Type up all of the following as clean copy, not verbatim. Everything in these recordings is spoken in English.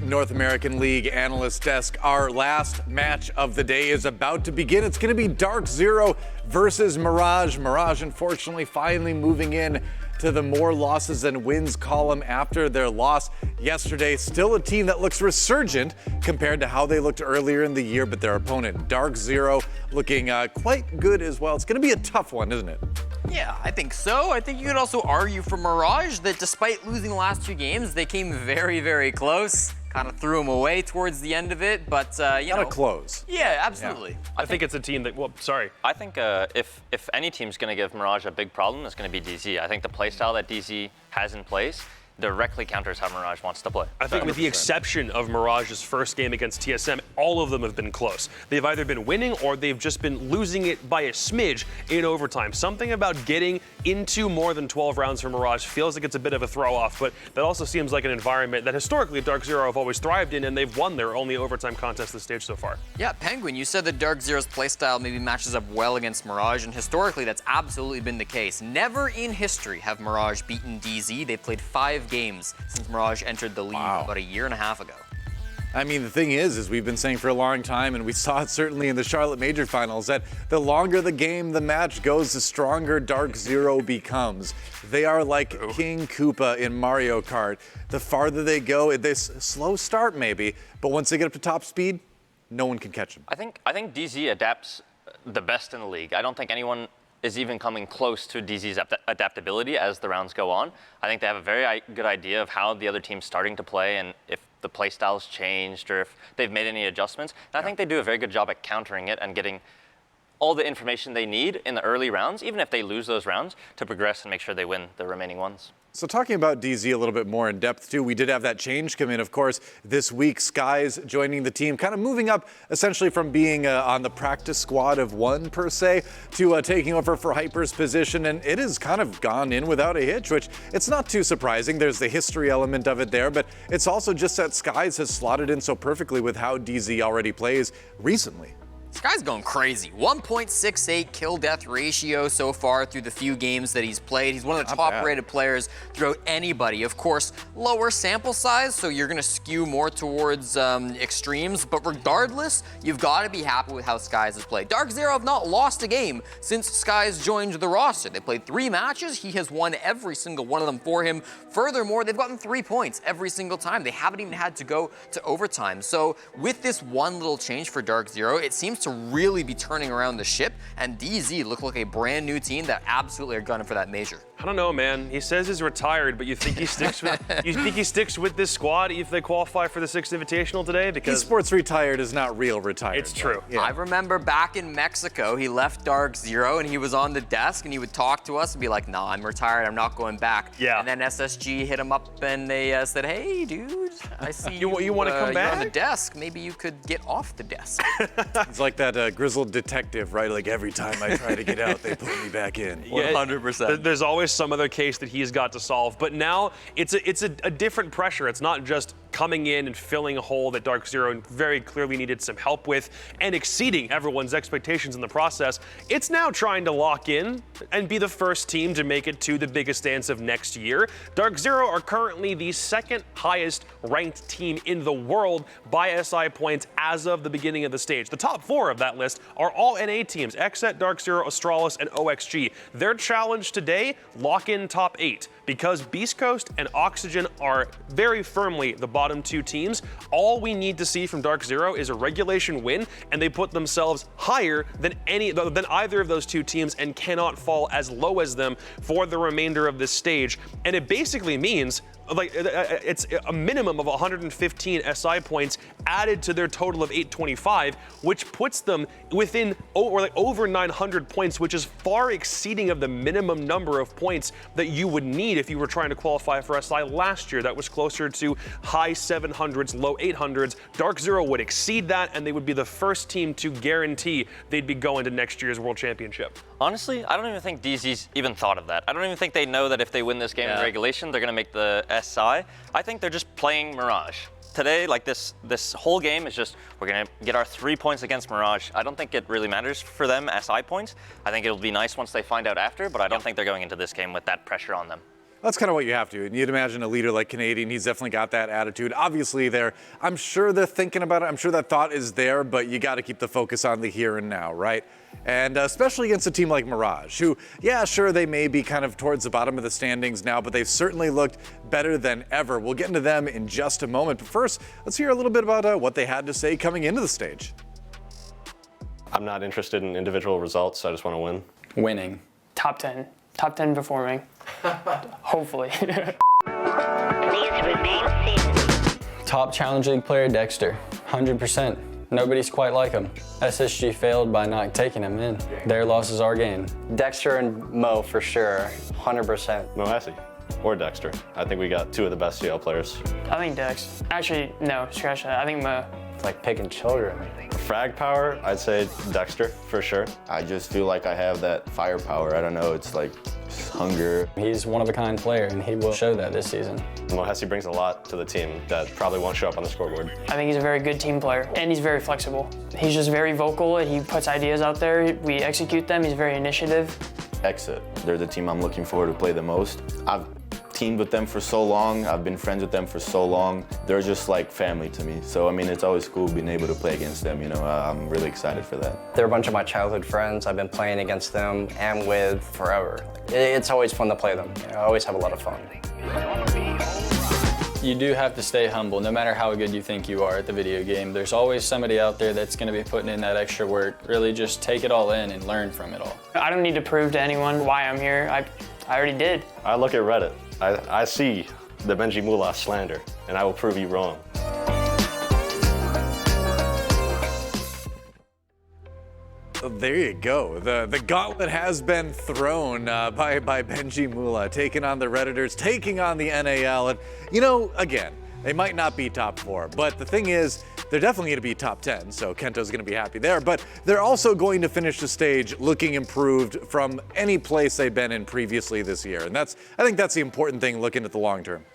North American League Analyst Desk. Our last match of the day is about to begin. It's going to be DarkZero versus Mirage. Mirage, unfortunately, finally moving in to the more losses than wins column after their loss yesterday. Still a team that looks resurgent compared to how they looked earlier in the year, but their opponent, DarkZero, looking quite good as well. It's going to be a tough one, isn't it? Yeah, I think so. I think you could also argue for Mirage that despite losing the last two games, they came very, very close. Kind of threw them away towards the end of it, but you know. Not a close. Yeah, absolutely. Yeah. I think it's a team that, well, sorry. I think if any team's going to give Mirage a big problem, it's going to be DZ. I think the playstyle that DZ has in place directly counters how Mirage wants to play. I think 100%. with the exception of Mirage's first game against TSM, all of them have been close. They've either been winning or they've just been losing it by a smidge in overtime. Something about getting into more than 12 rounds for Mirage feels like it's a bit of a throw-off, but that also seems like an environment that historically DarkZero have always thrived in, and they've won their only overtime contest this stage so far. Yeah, Penguin, you said that DarkZero's playstyle maybe matches up well against Mirage, and historically that's absolutely been the case. Never in history have Mirage beaten DZ. They've played 5 games since Mirage entered the league about a year and a half ago. I mean, the thing is we've been saying for a long time, and we saw it certainly in the Charlotte Major Finals, that the longer the game, the match goes, the stronger DarkZero becomes. They are like King Koopa in Mario Kart. The farther they go, they slow start maybe, but once they get up to top speed, no one can catch them. I think DZ adapts the best in the league. I don't think anyone is even coming close to DZ's adaptability as the rounds go on. I think they have a very good idea of how the other team's starting to play and if the play style's changed or if they've made any adjustments. And I think they do a very good job at countering it and getting all the information they need in the early rounds, even if they lose those rounds, to progress and make sure they win the remaining ones. So talking about DZ a little bit more in depth too, we did have that change come in, of course, this week. Skies joining the team, kind of moving up essentially from being on the practice squad of one per se to taking over for Hyper's position, and it has kind of gone in without a hitch, which it's not too surprising. There's the history element of it there, but it's also just that Skies has slotted in so perfectly with how DZ already plays recently. This guy's going crazy. 1.68 kill-death ratio so far through the few games that he's played. He's one of the top-rated players throughout anybody. Of course, lower sample size, so you're going to skew more towards extremes. But regardless, you've got to be happy with how Skies has played. DarkZero have not lost a game since Skies joined the roster. They played 3 matches. He has won every single one of them for him. Furthermore, they've gotten 3 points every single time. They haven't even had to go to overtime. So with this one little change for DarkZero, it seems to really be turning around the ship, and DZ look like a brand new team that absolutely are gunning for that major. I don't know, man. He says he's retired, but you think he sticks with this squad if they qualify for the 6th Invitational today? Because Esports retired is not real retired. It's true. Yeah. I remember back in Mexico, he left DarkZero and he was on the desk and he would talk to us and be like, "Nah, I'm retired. I'm not going back." Yeah. And then SSG hit him up and they said, "Hey, dude, I see you want to come back? You're on the desk. Maybe you could get off the desk." It's like that grizzled detective, right? Like every time I try to get out, they put me back in. 100%. There's always some other case that he's got to solve, but now it's a different pressure. It's not just coming in and filling a hole that DarkZero very clearly needed some help with and exceeding everyone's expectations in the process. It's now trying to lock in and be the first team to make it to the biggest dance of next year. DarkZero are currently the 2nd highest ranked team in the world by SI points as of the beginning of the stage. The top 4 of that list are all NA teams: Xset, DarkZero, Astralis, and OXG. Their challenge today, lock in top 8. Because Beast Coast and Oxygen are very firmly the bottom 2 teams, all we need to see from DarkZero is a regulation win, and they put themselves higher than either of those 2 teams and cannot fall as low as them for the remainder of this stage. And it basically means it's a minimum of 115 SI points added to their total of 825, which puts them within over 900 points, which is far exceeding of the minimum number of points that you would need if you were trying to qualify for SI last year. That was closer to high 700s, low 800s. DarkZero would exceed that, and they would be the first team to guarantee they'd be going to next year's World Championship. Honestly, I don't even think DZ's even thought of that. I don't even think they know that if they win this game in regulation, they're going to make the SI. I think they're just playing Mirage. Today, like this whole game is just, we're going to get our 3 points against Mirage. I don't think it really matters for them SI points. I think it'll be nice once they find out after, but I don't think they're going into this game with that pressure on them. That's kind of what you have to. And you'd imagine a leader like Canadian, he's definitely got that attitude. Obviously, I'm sure they're thinking about it. I'm sure that thought is there, but you got to keep the focus on the here and now, right? And especially against a team like Mirage, who, yeah, sure, they may be kind of towards the bottom of the standings now, but they've certainly looked better than ever. We'll get into them in just a moment. But first, let's hear a little bit about what they had to say coming into the stage. I'm not interested in individual results. I just want to win. Winning. Top 10. Top 10 performing. Hopefully. Please remain seated. Top Challenge League player Dexter. 100%. Nobody's quite like him. SSG failed by not taking him in. Their loss is our gain. Dexter and Mo for sure. 100%. Mohesi or Dexter. I think we got two of the best CL players. I think Dex. Actually, no, scratch that. I think Mo. It's like picking children. Frag power, I'd say Dexter for sure. I just feel like I have that firepower. I don't know, it's like hunger. He's one of a kind player, and he will show that this season. Mohesi brings a lot to the team that probably won't show up on the scoreboard. I think he's a very good team player, and he's very flexible. He's just very vocal, and he puts ideas out there. We execute them. He's very initiative. Exit. They're the team I'm looking forward to play the most. I've teamed with them for so long. I've been friends with them for so long. They're just like family to me. So, I mean, it's always cool being able to play against them. You know, I'm really excited for that. They're a bunch of my childhood friends. I've been playing against them and with forever. It's always fun to play them. I always have a lot of fun. You do have to stay humble, no matter how good you think you are at the video game. There's always somebody out there that's going to be putting in that extra work. Really just take it all in and learn from it all. I don't need to prove to anyone why I'm here. I already did. I look at Reddit. I see the Benji Mullah slander, and I will prove you wrong. There you go. The gauntlet has been thrown by Benji Mullah, taking on the Redditors, taking on the NAL. And, you know, again, they might not be top 4, but the thing is, they're definitely going to be top 10, so Kento's going to be happy there. But they're also going to finish the stage looking improved from any place they've been in previously this year. And I think that's the important thing looking at the long term.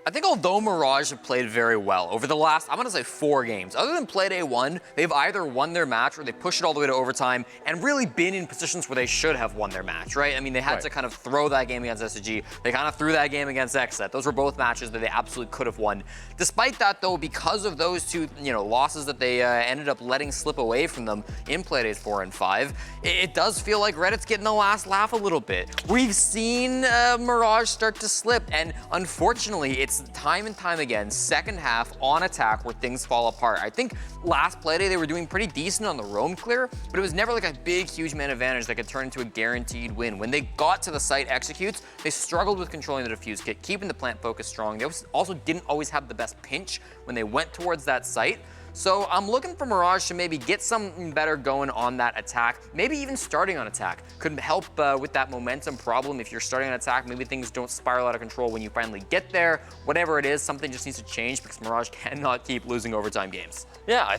I think although Mirage have played very well over the last, I'm going to say 4 games, other than Playday 1, they've either won their match or they pushed it all the way to overtime and really been in positions where they should have won their match, right? I mean, they had to kind of throw that game against SSG. They kind of threw that game against XSET. Those were both matches that they absolutely could have won. Despite that, though, because of those two, losses that they ended up letting slip away from them in Playdays 4 and 5, it does feel like Reddit's getting the last laugh a little bit. We've seen Mirage start to slip, and unfortunately, it's time and time again, second half on attack where things fall apart. I think last Playday they were doing pretty decent on the roam clear, but it was never like a big, huge man advantage that could turn into a guaranteed win. When they got to the site executes, they struggled with controlling the defuse kit, keeping the plant focus strong. They also didn't always have the best pinch when they went towards that site. So I'm looking for Mirage to maybe get something better going on that attack, maybe even starting on attack. Could help with that momentum problem. If you're starting on attack, maybe things don't spiral out of control when you finally get there. Whatever it is, something just needs to change because Mirage cannot keep losing overtime games. Yeah, I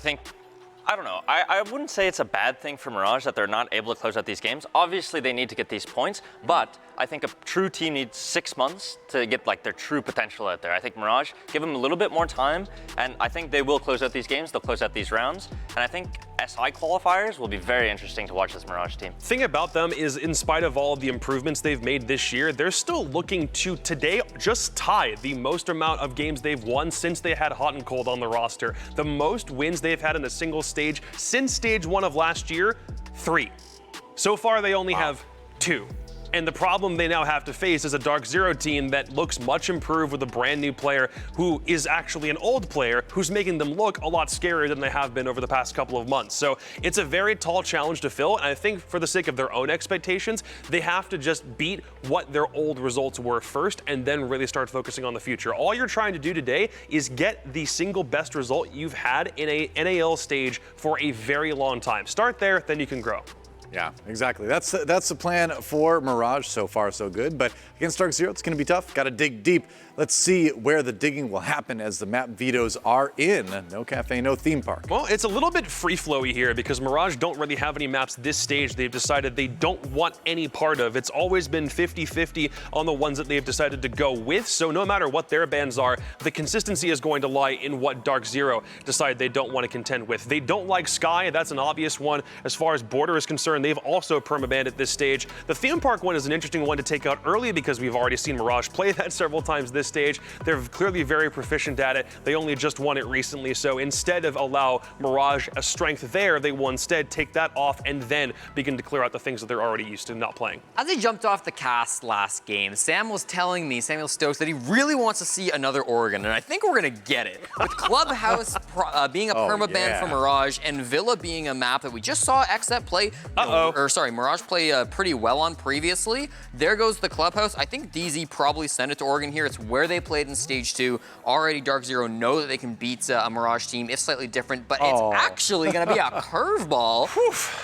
don't know. I wouldn't say it's a bad thing for Mirage that they're not able to close out these games. Obviously, they need to get these points, but I think a true team needs 6 months to get like their true potential out there. I think Mirage, give them a little bit more time, and I think they will close out these games. They'll close out these rounds, and I think SI qualifiers will be very interesting to watch this Mirage team. Thing about them is, in spite of all of the improvements they've made this year, they're still looking to today just tie the most amount of games they've won since they had Hot and Cold on the roster. The most wins they've had in a single stage since stage 1 of last year, 3. So far, they only have 2. And the problem they now have to face is a DarkZero team that looks much improved with a brand new player who is actually an old player who's making them look a lot scarier than they have been over the past couple of months. So it's a very tall challenge to fill, and I think for the sake of their own expectations, they have to just beat what their old results were first and then really start focusing on the future. All you're trying to do today is get the single best result you've had in a NAL stage for a very long time. Start there, then you can grow. Yeah, exactly. That's the plan for Mirage. So far, so good. But against DarkZero, it's going to be tough. Got to dig deep. Let's see where the digging will happen as the map vetoes are in. No cafe, no theme park. Well, it's a little bit free-flowy here because Mirage don't really have any maps this stage they've decided they don't want any part of. It's always been 50-50 on the ones that they've decided to go with. So no matter what their bans are, the consistency is going to lie in what DarkZero decide they don't want to contend with. They don't like Sky. That's an obvious one. As far as Border is concerned, they've also permabanned at this stage. The theme park one is an interesting one to take out early because we've already seen Mirage play that several times this stage. They're clearly very proficient at it. They only just won it recently, so instead of allow Mirage a strength there, they will instead take that off and then begin to clear out the things that they're already used to not playing. As he jumped off the cast last game, Sam was telling me, Samuel Stokes, that he really wants to see another Oregon, and I think we're gonna get it. With Clubhouse being a permaban for Mirage and Villa being a map that we just saw XSET play, Mirage play pretty well on previously. There goes the Clubhouse. I think DZ probably sent it to Oregon here. It's where they played in Stage 2. Already DarkZero know that they can beat a Mirage team, if slightly different, but it's actually gonna be a curveball.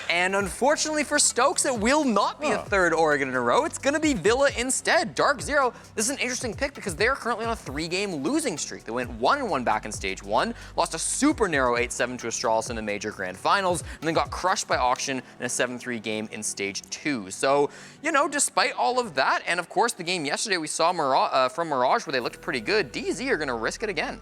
And unfortunately for Stokes, it will not be a third Oregon in a row. It's gonna be Villa instead. DarkZero, this is an interesting pick because they're currently on a 3-game losing streak. They went 1-1 back in Stage 1, lost a super narrow 8-7 to Astralis in the major grand finals, and then got crushed by Auction in a 7-3 game in Stage 2. So, you know, despite all of that, and of course the game yesterday we saw from Mirage where they looked pretty good, DZ are gonna risk it again.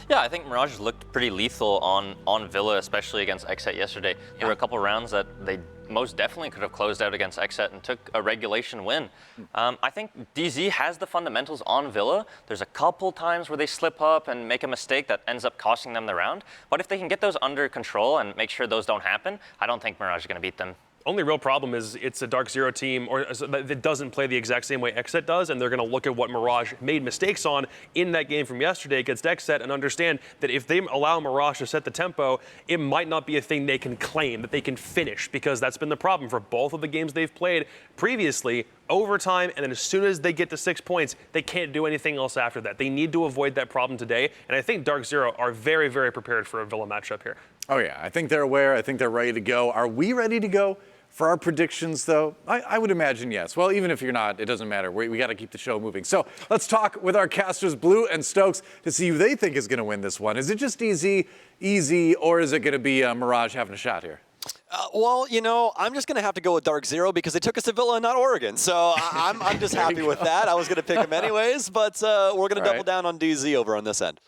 Yeah, I think Mirage looked pretty lethal on Villa, especially against XSET yesterday. There were a couple rounds that they most definitely could have closed out against XSET and took a regulation win. I think DZ has the fundamentals on Villa. There's a couple times where they slip up and make a mistake that ends up costing them the round. But if they can get those under control and make sure those don't happen, I don't think Mirage is going to beat them. Only real problem is it's a DarkZero team that doesn't play the exact same way XSET does, and they're going to look at what Mirage made mistakes on in that game from yesterday against XSET and understand that if they allow Mirage to set the tempo, it might not be a thing they can claim, that they can finish, because that's been the problem for both of the games they've played previously. Overtime, and then as soon as they get to 6 points, they can't do anything else after that. They need to avoid that problem today, and I think DarkZero are very, very prepared for a Villa matchup here. Oh yeah, I think they're aware. I think they're ready to go. Are we ready to go for our predictions, though? I would imagine yes. Well, even if you're not, it doesn't matter. We got to keep the show moving. So let's talk with our casters, Blue and Stokes, to see who they think is going to win this one. Is it just easy, or is it going to be Mirage having a shot here? Well, you know, I'm just going to have to go with DarkZero because they took us to Villa and not Oregon. So I'm just happy with that. I was going to pick them anyways, but we're going to double down on DZ over on this end.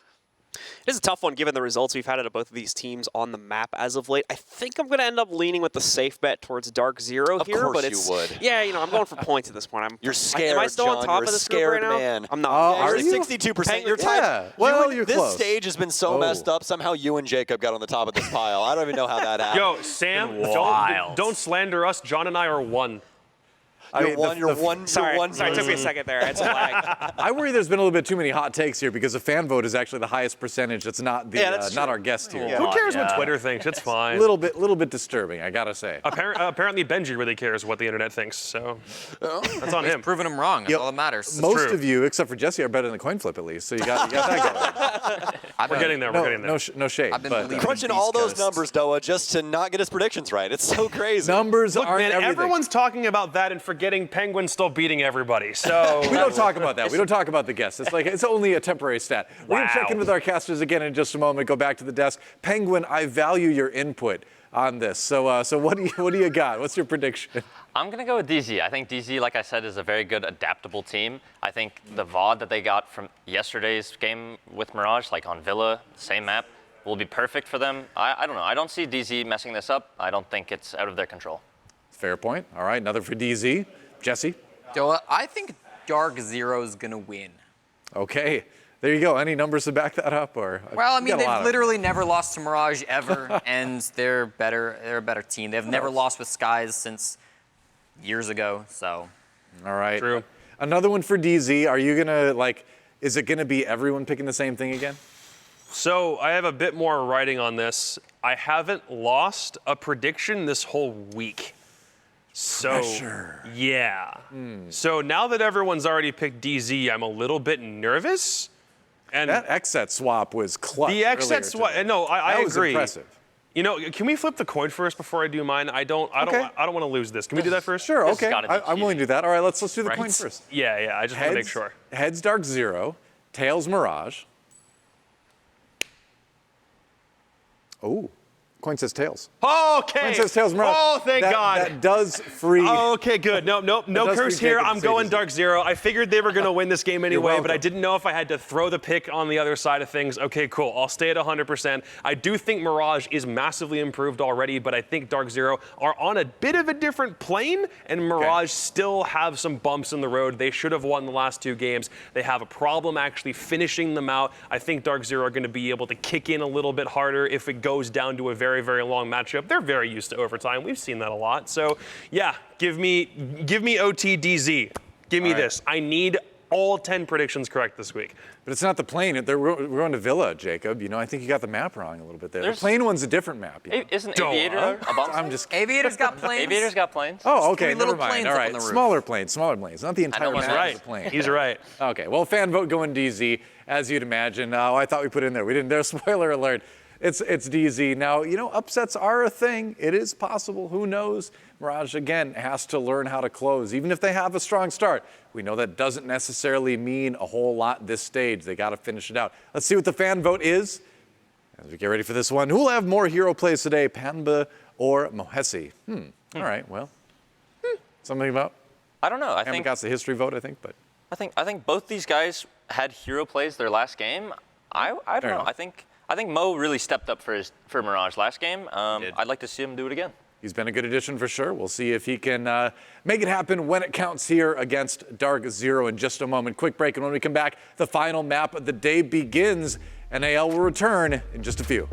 It is a tough one given the results we've had out of both of these teams on the map as of late. I think I'm going to end up leaning with the safe bet towards DarkZero here. Of course but you would. Yeah, you know, I'm going for points at this point. You're scared, Am I still John. on top You're of this scared group right man. now? I'm not. Are you? 62%. You're tied. Yeah. Well, you're this close. stage has been so messed up. Somehow you and Jacob got on the top of this pile. I don't even know how that happened. Yo, Sam, don't slander us. John and I are one. Sorry, it took me a second there. It's a lag. I worry there's been a little bit too many hot takes here because the fan vote is actually the highest percentage. It's not the not our guest here. Who cares what Twitter thinks? It's fine. Little bit disturbing, I gotta say. Apparently Benji really cares what the internet thinks, so that's on him. Proving him wrong. That's all that matters. Most of you, except for Jesse, are better than the coin flip at least. So you got that going. We're getting there. We're getting there. No shade. I've been but, believing crunching all those numbers, Doa, just to not get his predictions right. It's so crazy. Numbers Look, aren't man, everything. everyone's talking about that and forgetting Penguin still beating everybody. So we don't talk about that. We don't talk about the guests. It's like it's only a temporary stat. We're gonna check in with our casters again in just a moment. Go back to the desk. Penguin, I value your input on this. So what do you got? What's your prediction? I'm going to go with DZ. I think DZ, like I said, is a very good adaptable team. I think the VOD that they got from yesterday's game with Mirage, like on Villa, same map, will be perfect for them. I don't know. I don't see DZ messing this up. I don't think it's out of their control. Fair point. All right, another for DZ. Jesse? I think DarkZero is going to win. Okay. There you go. Any numbers to back that up, or? Well, I mean, they've literally never lost to Mirage ever, and they're better. They're a better team. They've never lost with Skies since years ago. So. All right. True. Another one for DZ. Are you gonna is it gonna be everyone picking the same thing again? So I have a bit more writing on this. I haven't lost a prediction this whole week. So, yeah. So now that everyone's already picked DZ, I'm a little bit nervous. And that XSET swap was clutch. The XSET swap. No, I agree. That was impressive. You know, can we flip the coin first before I do mine? I don't want to lose this. Can we do that first? Sure. Okay. I'm willing to do that. All right. Let's do the coin first. Yeah. I just want to make sure. Heads DarkZero, tails Mirage. Oh. Coin says tails. Okay. Coin says tails, Mirage. Oh, thank God. That does free. Okay, good. No curse here. I'm going DarkZero. I figured they were going to win this game anyway, but I didn't know if I had to throw the pick on the other side of things. Okay, cool. I'll stay at 100%. I do think Mirage is massively improved already, but I think DarkZero are on a bit of a different plane, and Mirage still have some bumps in the road. They should have won the last 2 games. They have a problem actually finishing them out. I think DarkZero are going to be able to kick in a little bit harder if it goes down to a very, very long matchup. They're very used to overtime. We've seen that a lot. So, yeah, give me OTDZ. Give me this. I need all 10 predictions correct this week. But it's not the plane. We're going to Villa, Jacob. You know, I think you got the map wrong a little bit there. The plane one's a different map. You know? Isn't Aviator a bump? I'm just. Aviator's got planes. Aviator's got planes. Oh, okay. Little Never mind. planes All up right. on the roof. Smaller planes. Not the entire he's map right. is a plane. He's right. Okay. Well, fan vote going DZ, as you'd imagine. Oh, I thought we put it in there. We didn't. There's spoiler alert. It's DZ. Now, you know, upsets are a thing. It is possible. Who knows? Mirage, again, has to learn how to close. Even if they have a strong start, we know that doesn't necessarily mean a whole lot this stage. They got to finish it out. Let's see what the fan vote is as we get ready for this one. Who will have more hero plays today, Panba or Mohesi? All right, well, something about? I don't know. I haven't think got the history vote, I think, but. I think both these guys had hero plays their last game. I don't know. I think Mo really stepped up for Mirage last game. I'd like to see him do it again. He's been a good addition for sure. We'll see if he can make it happen when it counts here against DarkZero in just a moment. Quick break, and when we come back, the final map of the day begins. NAL will return in just a few.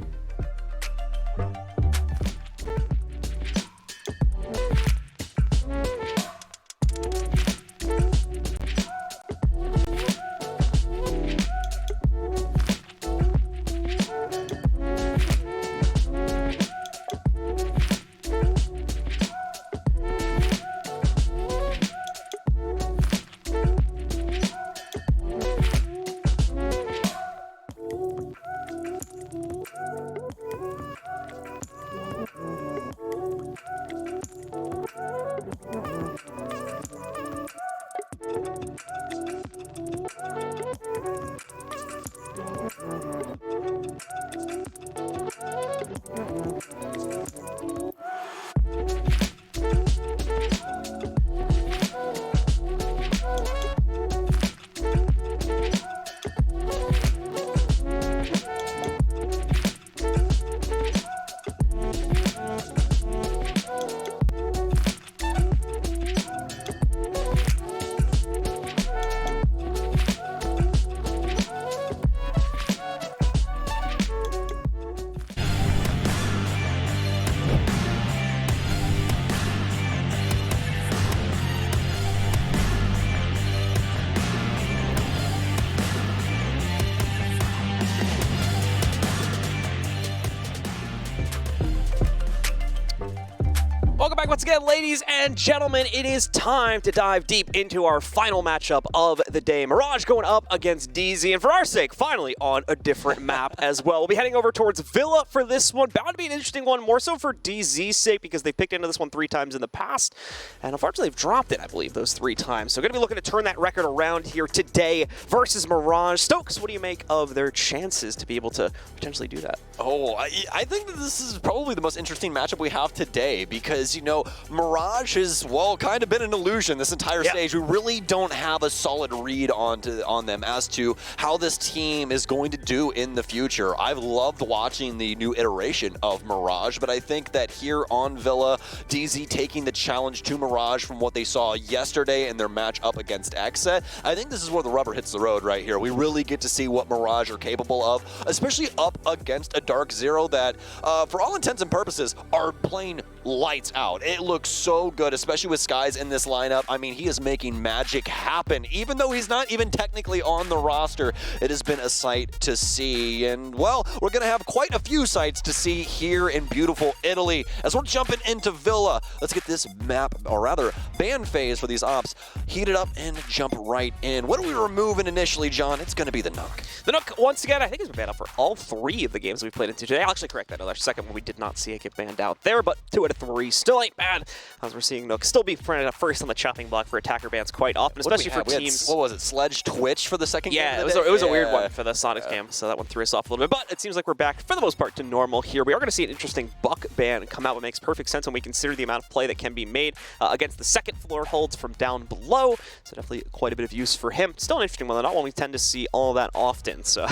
Welcome back once again, ladies and gentlemen. It is time to dive deep into our final matchup of the day. Mirage going up against DZ, and for our sake, finally on a different map as well. We'll be heading over towards Villa for this one. Bound to be an interesting one, more so for DZ's sake, because they've picked into this one 3 times in the past, and unfortunately they've dropped it, I believe, those 3 times. So going to be looking to turn that record around here today versus Mirage. Stokes, what do you make of their chances to be able to potentially do that? Oh, I think that this is probably the most interesting matchup we have today because, you know, Mirage has, well, kind of been an illusion this entire stage. We really don't have a solid read on them as to how this team is going to do in the future. I've loved watching the new iteration of Mirage, but I think that here on Villa, DZ taking the challenge to Mirage from what they saw yesterday in their match up against Exet, I think this is where the rubber hits the road right here. We really get to see what Mirage are capable of, especially up against a DarkZero that, for all intents and purposes, are playing lights out. It looks so good, especially with Skies in this lineup. I mean, he is making magic happen. Even though he's not even technically on the roster, it has been a sight to see. And, well, we're going to have quite a few sights to see here in beautiful Italy. As we're jumping into Villa, let's get this map, or rather, ban phase for these ops heated up and jump right in. What are we removing initially, John? It's going to be the Nook. The Nook, once again, I think has been banned out for all 3 of the games we've played into today. I'll actually correct that. Our second one, we did not see it get banned out there, but 2 out of 3. Still quite bad, as we're seeing Nook still be first on the chopping block for attacker bans quite often, especially for teams. What was it, Sledge Twitch for the second game? Yeah, it was a weird one for the Sonics game, so that one threw us off a little bit. But it seems like we're back, for the most part, to normal here. We are going to see an interesting Buck ban come out, what makes perfect sense when we consider the amount of play that can be made against the second floor holds from down below. So definitely quite a bit of use for him. Still an interesting one, not one we tend to see all that often. So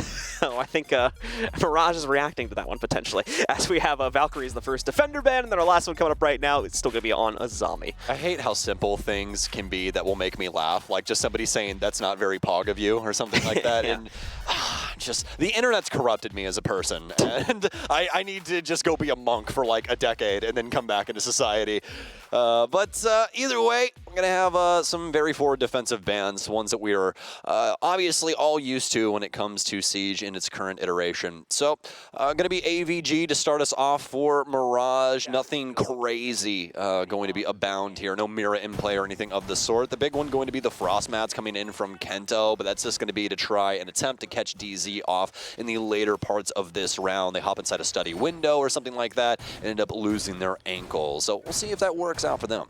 I think Mirage is reacting to that one potentially, as we have Valkyrie as the first defender ban, and then our last one coming up right now, it's still going to be on Azami. I hate how simple things can be that will make me laugh, like just somebody saying that's not very pog of you or something like that. Yeah. And just the internet's corrupted me as a person, and I need to just go be a monk for like a decade and then come back into society. But either way, I'm going to have some very forward defensive bans, ones that we are obviously all used to when it comes to Siege in its current iteration. So going to be AVG to start us off for Mirage. Nothing crazy going to be abound here. No Mira in play or anything of the sort. The big one going to be the Frost Mats coming in from Kento, but that's just going to be to try and attempt to catch DZ off in the later parts of this round. They hop inside a study window or something like that and end up losing their ankle. So we'll see if that works out for them.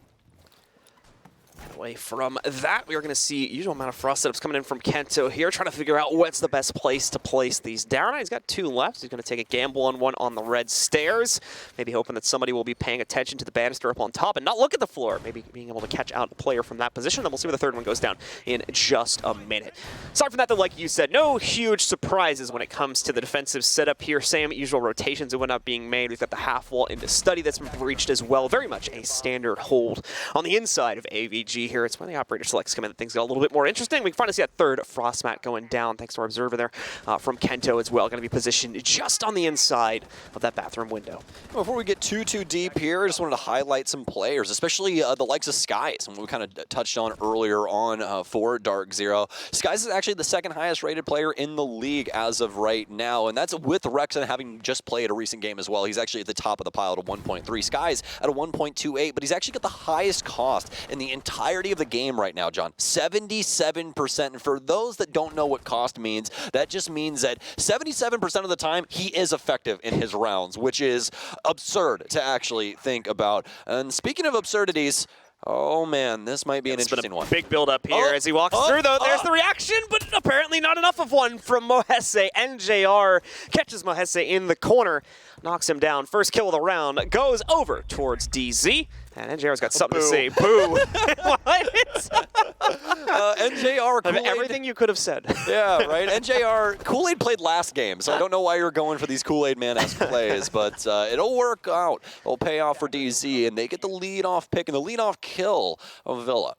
Away from that, we are going to see usual amount of frost setups coming in from Kento here, trying to figure out what's the best place to place these down. He's got 2 left. He's going to take a gamble on one on the red stairs, maybe hoping that somebody will be paying attention to the banister up on top and not look at the floor, maybe being able to catch out a player from that position. Then we'll see where the third one goes down in just a minute. Aside from that, though, like you said, no huge surprises when it comes to the defensive setup here. Same usual rotations that went up being made. We've got the half wall into study that's been breached as well. Very much a standard hold on the inside of AVG here. It's when the operator selects come in that things get a little bit more interesting. We can finally see that third frost mat going down, thanks to our observer there from Kento as well. Going to be positioned just on the inside of that bathroom window. Before we get too deep here, I just wanted to highlight some players, especially the likes of Skies, and we kind of touched on earlier on for DarkZero. Skies is actually the second highest rated player in the league as of right now, and that's with Rexon having just played a recent game as well. He's actually at the top of the pile at a 1.3. Skies at a 1.28, but he's actually got the highest cost in the entirety of the game right now, John. 77%. And for those that don't know what cost means, that just means that 77% of the time he is effective in his rounds, which is absurd to actually think about. And speaking of absurdities, oh man, this might be an interesting one. Big build up here as he walks through, though. There's the reaction, but apparently not enough of one from Mohese. NJR catches Mohese in the corner, knocks him down. First kill of the round goes over towards DZ. And NJR's got something to say. Boo. What? NJR, Kool-Aid. Everything you could have said. Yeah, right. NJR, Kool-Aid played last game, so I don't know why you're going for these Kool-Aid man-esque plays, but it'll work out. It'll pay off for DZ, and they get the lead-off pick and the lead-off kill of Villa.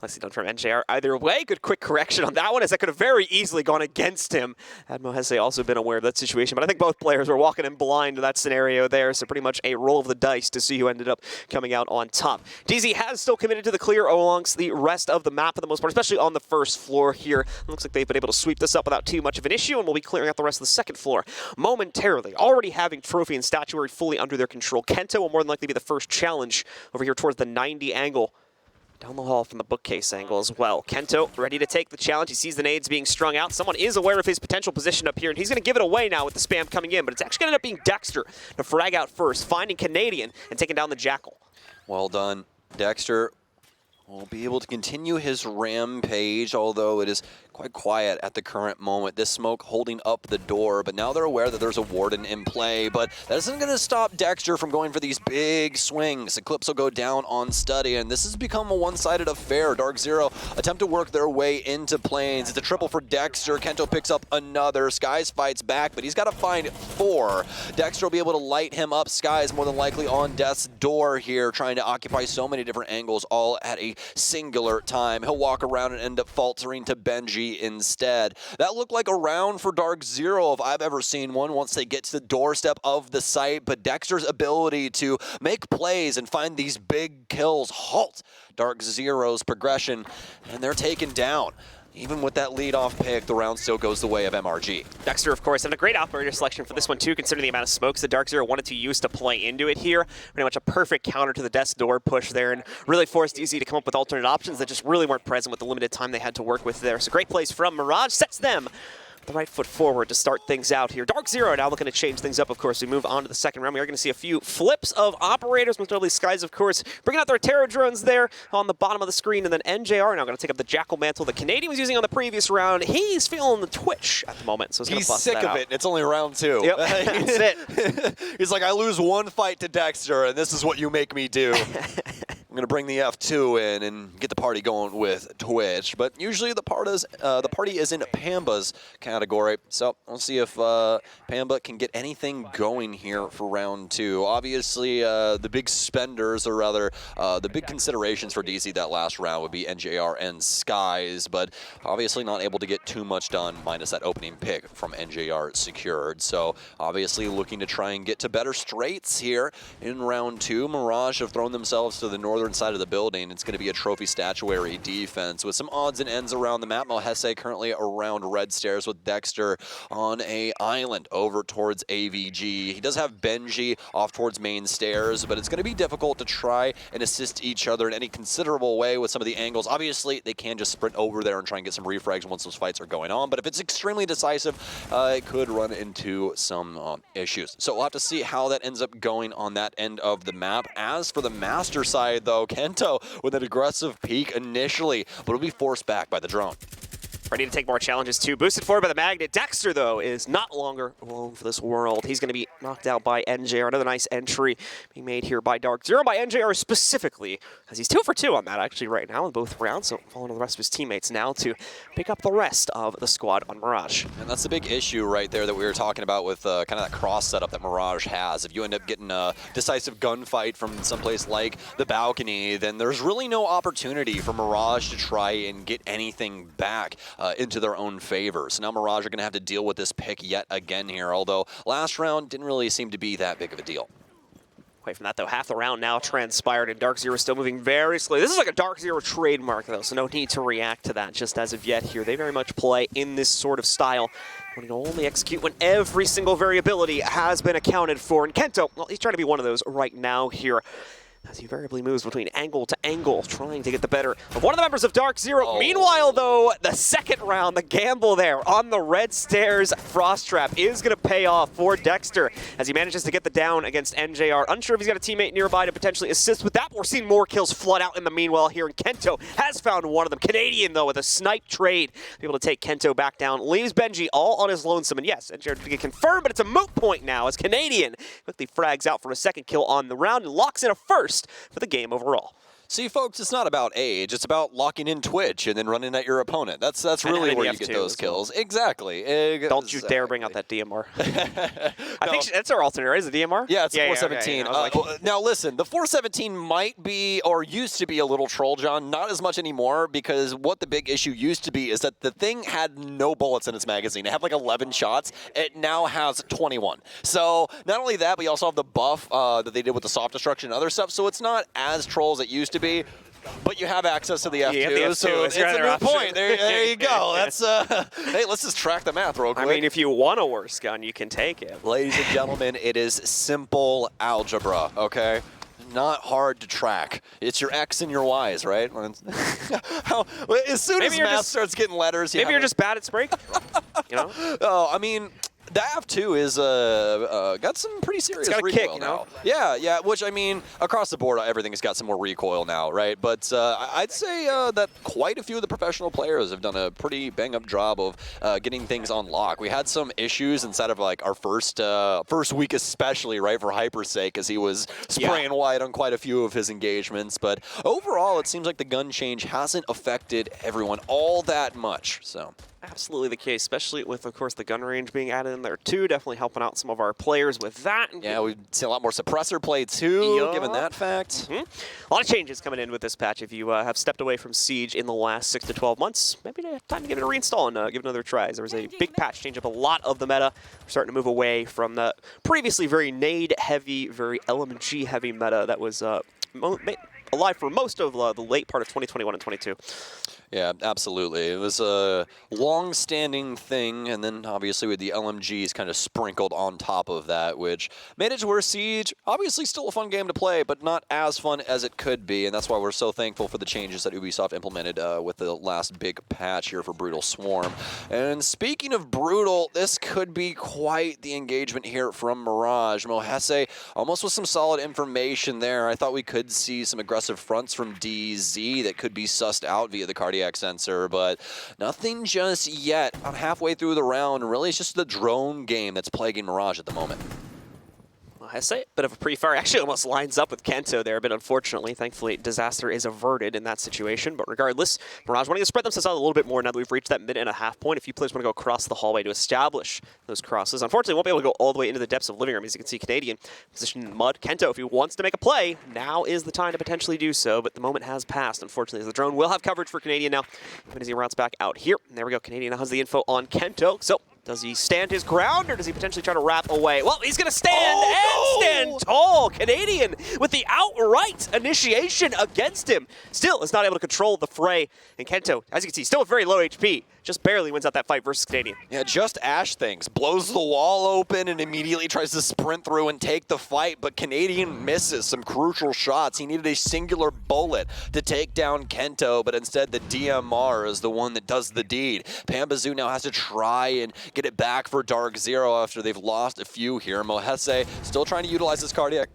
Nicely done from NJR. Either way, good quick correction on that one, as that could have very easily gone against him had Mohese also been aware of that situation. But I think both players were walking in blind to that scenario there, so pretty much a roll of the dice to see who ended up coming out on top. DZ has still committed to the clear amongst the rest of the map for the most part, especially on the first floor here. It looks like they've been able to sweep this up without too much of an issue, and we'll be clearing out the rest of the second floor momentarily. Already having trophy and statuary fully under their control, Kento will more than likely be the first challenge over here towards the 90 angle. Down the hall from the bookcase angle as well. Kento ready to take the challenge. He sees the nades being strung out. Someone is aware of his potential position up here, and he's going to give it away now with the spam coming in, but it's actually going to end up being Dexter to frag out first, finding Canadian and taking down the Jackal. Well done. Dexter will be able to continue his rampage, although it is quite quiet at the current moment. This smoke holding up the door, but now they're aware that there's a warden in play, but that isn't going to stop Dexter from going for these big swings. Eclipse will go down on Study, and this has become a one-sided affair. DarkZero attempt to work their way into planes. It's a triple for Dexter. Kento picks up another. Skies fights back, but he's got to find 4. Dexter will be able to light him up. Skies more than likely on death's door here, trying to occupy so many different angles all at a singular time. He'll walk around and end up faltering to Benji instead. That looked like a round for DarkZero if I've ever seen one once they get to the doorstep of the site, but Dexter's ability to make plays and find these big kills halt DarkZero's progression, and they're taken down. Even with that lead-off pick, the round still goes the way of MRG. Dexter, of course, having a great operator selection for this one, too, considering the amount of smokes that DarkZero wanted to use to play into it here. Pretty much a perfect counter to the death's door push there, and really forced DZ to come up with alternate options that just really weren't present with the limited time they had to work with there. So great plays from Mirage, sets them the right foot forward to start things out here. DarkZero now looking to change things up, of course. We move on to the second round. We are going to see a few flips of operators, most notably Skies, of course, bringing out their Terror drones there on the bottom of the screen, and then NJR now going to take up the Jackal Mantle the Canadian was using on the previous round. He's feeling the twitch at the moment, so he's sick of it. It's only round 2. Yep, that's it. He's like, I lose one fight to Dexter, and this is what you make me do. I'm going to bring the F2 in and get the party going with Twitch. But usually the party is in Pamba's category. So we'll see if Pamba can get anything going here for round 2. Obviously, the big spenders, or rather the big considerations for DC that last round would be NJR and Skies. But obviously not able to get too much done, minus that opening pick from NJR secured. So obviously looking to try and get to better straights here in round 2. Mirage have thrown themselves to the northern side of the building. It's going to be a trophy statuary defense with some odds and ends around the map. Mohese currently around red stairs with Dexter on a island over towards AVG. He does have Benji off towards main stairs, but it's going to be difficult to try and assist each other in any considerable way with some of the angles. Obviously, they can just sprint over there and try and get some refrags once those fights are going on, but if it's extremely decisive, it could run into some issues. So we'll have to see how that ends up going on that end of the map. As for the master side, though, Kento with an aggressive peek initially, but will be forced back by the drone. Ready to take more challenges too. Boosted forward by the Magnet. Dexter, though, is not longer alone for this world. He's going to be knocked out by NJR. Another nice entry being made here by DarkZero, by NJR specifically, as he's 2 for 2 on that actually right now in both rounds. So following the rest of his teammates now to pick up the rest of the squad on Mirage. And that's the big issue right there that we were talking about with kind of that cross setup that Mirage has. If you end up getting a decisive gunfight from someplace like the balcony, then there's really no opportunity for Mirage to try and get anything back into their own favor. So now Mirage are going to have to deal with this pick yet again here, although last round didn't really seem to be that big of a deal. Away from that, though, half the round now transpired, and DarkZero still moving very slowly. This is like a DarkZero trademark, though, so no need to react to that just as of yet here. They very much play in this sort of style, wanting to only execute when every single variability has been accounted for. And Kento, well, he's trying to be one of those right now here, as he variably moves between angle to angle, trying to get the better of one of the members of DarkZero. Oh. Meanwhile, though, the second round, the gamble there on the red stairs Frost Trap is going to pay off for Dexter as he manages to get the down against NJR. Unsure if he's got a teammate nearby to potentially assist with that. We're seeing more kills flood out in the meanwhile here, and Kento has found one of them. Canadian, though, with a snipe trade, able to take Kento back down. Leaves Benji all on his lonesome, and yes, NJR to get confirmed, but it's a moot point now as Canadian quickly frags out for a second kill on the round and locks in a first for the game overall. See, folks, it's not about age. It's about locking in Twitch and then running at your opponent. That's really where you get those kills. Exactly. Don't you dare bring out that DMR. I think that's our alternate, right? Is it DMR? Yeah, it's 417. Okay. Now, listen, the 417 might be, or used to be, a little troll, John. Not as much anymore, because what the big issue used to be is that the thing had no bullets in its magazine. It had like 11 shots. It now has 21. So not only that, but you also have the buff that they did with the soft destruction and other stuff. So it's not as troll as it used to be, but you have access to the F2, the F2 so it's a moot point. There you go. That's hey, let's just track the math real quick. I mean, if you want a worse gun, you can take it. Ladies and gentlemen, it is simple algebra, okay? Not hard to track. It's your X and your Y's, right? As soon as math starts getting letters, maybe you're just bad at spray control. You know? Oh, I mean, the F2 is got some pretty serious recoil kick, you know? Yeah, which, I mean, across the board, everything has got some more recoil now, right? But I'd say that quite a few of the professional players have done a pretty bang-up job of getting things on lock. We had some issues inside of, like, our first week especially, right, for Hyper's sake, as he was spraying wide on quite a few of his engagements. But overall, it seems like the gun change hasn't affected everyone all that much, so... Absolutely the case, especially with, of course, the gun range being added in there, too. Definitely helping out some of our players with that. Yeah, we've seen a lot more suppressor play, too, given that fact. A lot of changes coming in with this patch. If you have stepped away from Siege in the last 6 to 12 months, maybe time to give it a reinstall and give it another try. There was a big patch change up a lot of the meta. We're starting to move away from the previously very nade-heavy, very LMG-heavy meta that was alive for most of the late part of 2021 and 22. Yeah, absolutely. It was a long-standing thing, and then obviously with the LMGs kind of sprinkled on top of that, which made it to where Siege, obviously still a fun game to play, but not as fun as it could be, and that's why we're so thankful for the changes that Ubisoft implemented with the last big patch here for Brutal Swarm. And speaking of Brutal, this could be quite the engagement here from Mirage. Mohese almost with some solid information there. I thought we could see some aggressive fronts from DZ that could be sussed out via the cardiac sensor, but nothing just yet. About halfway through the round, really it's just the drone game that's plaguing Mirage at the moment. I say, bit of a pre-fire. Actually almost lines up with Kento there, but unfortunately, thankfully, disaster is averted in that situation. But regardless, Mirage wanting to spread themselves out a little bit more now that we've reached that mid and a half point. A few players want to go across the hallway to establish those crosses. Unfortunately, won't be able to go all the way into the depths of living room. As you can see, Canadian positioned in mud. Kento, if he wants to make a play, now is the time to potentially do so, but the moment has passed, unfortunately, as the drone will have coverage for Canadian now, even as he routes back out here. And there we go. Canadian now has the info on Kento. So does he stand his ground, or does he potentially try to wrap away? Well, he's going to stand stand tall. Canadian with the outright initiation against him. Still is not able to control the fray. And Kento, as you can see, still with very low HP. Just barely wins out that fight versus Canadian. Yeah, just Ash things. Blows the wall open and immediately tries to sprint through and take the fight, but Canadian misses some crucial shots. He needed a singular bullet to take down Kento, but instead the DMR is the one that does the deed. Pambazoo now has to try and get it back for DarkZero after they've lost a few here. Mohese still trying to utilize his cardiac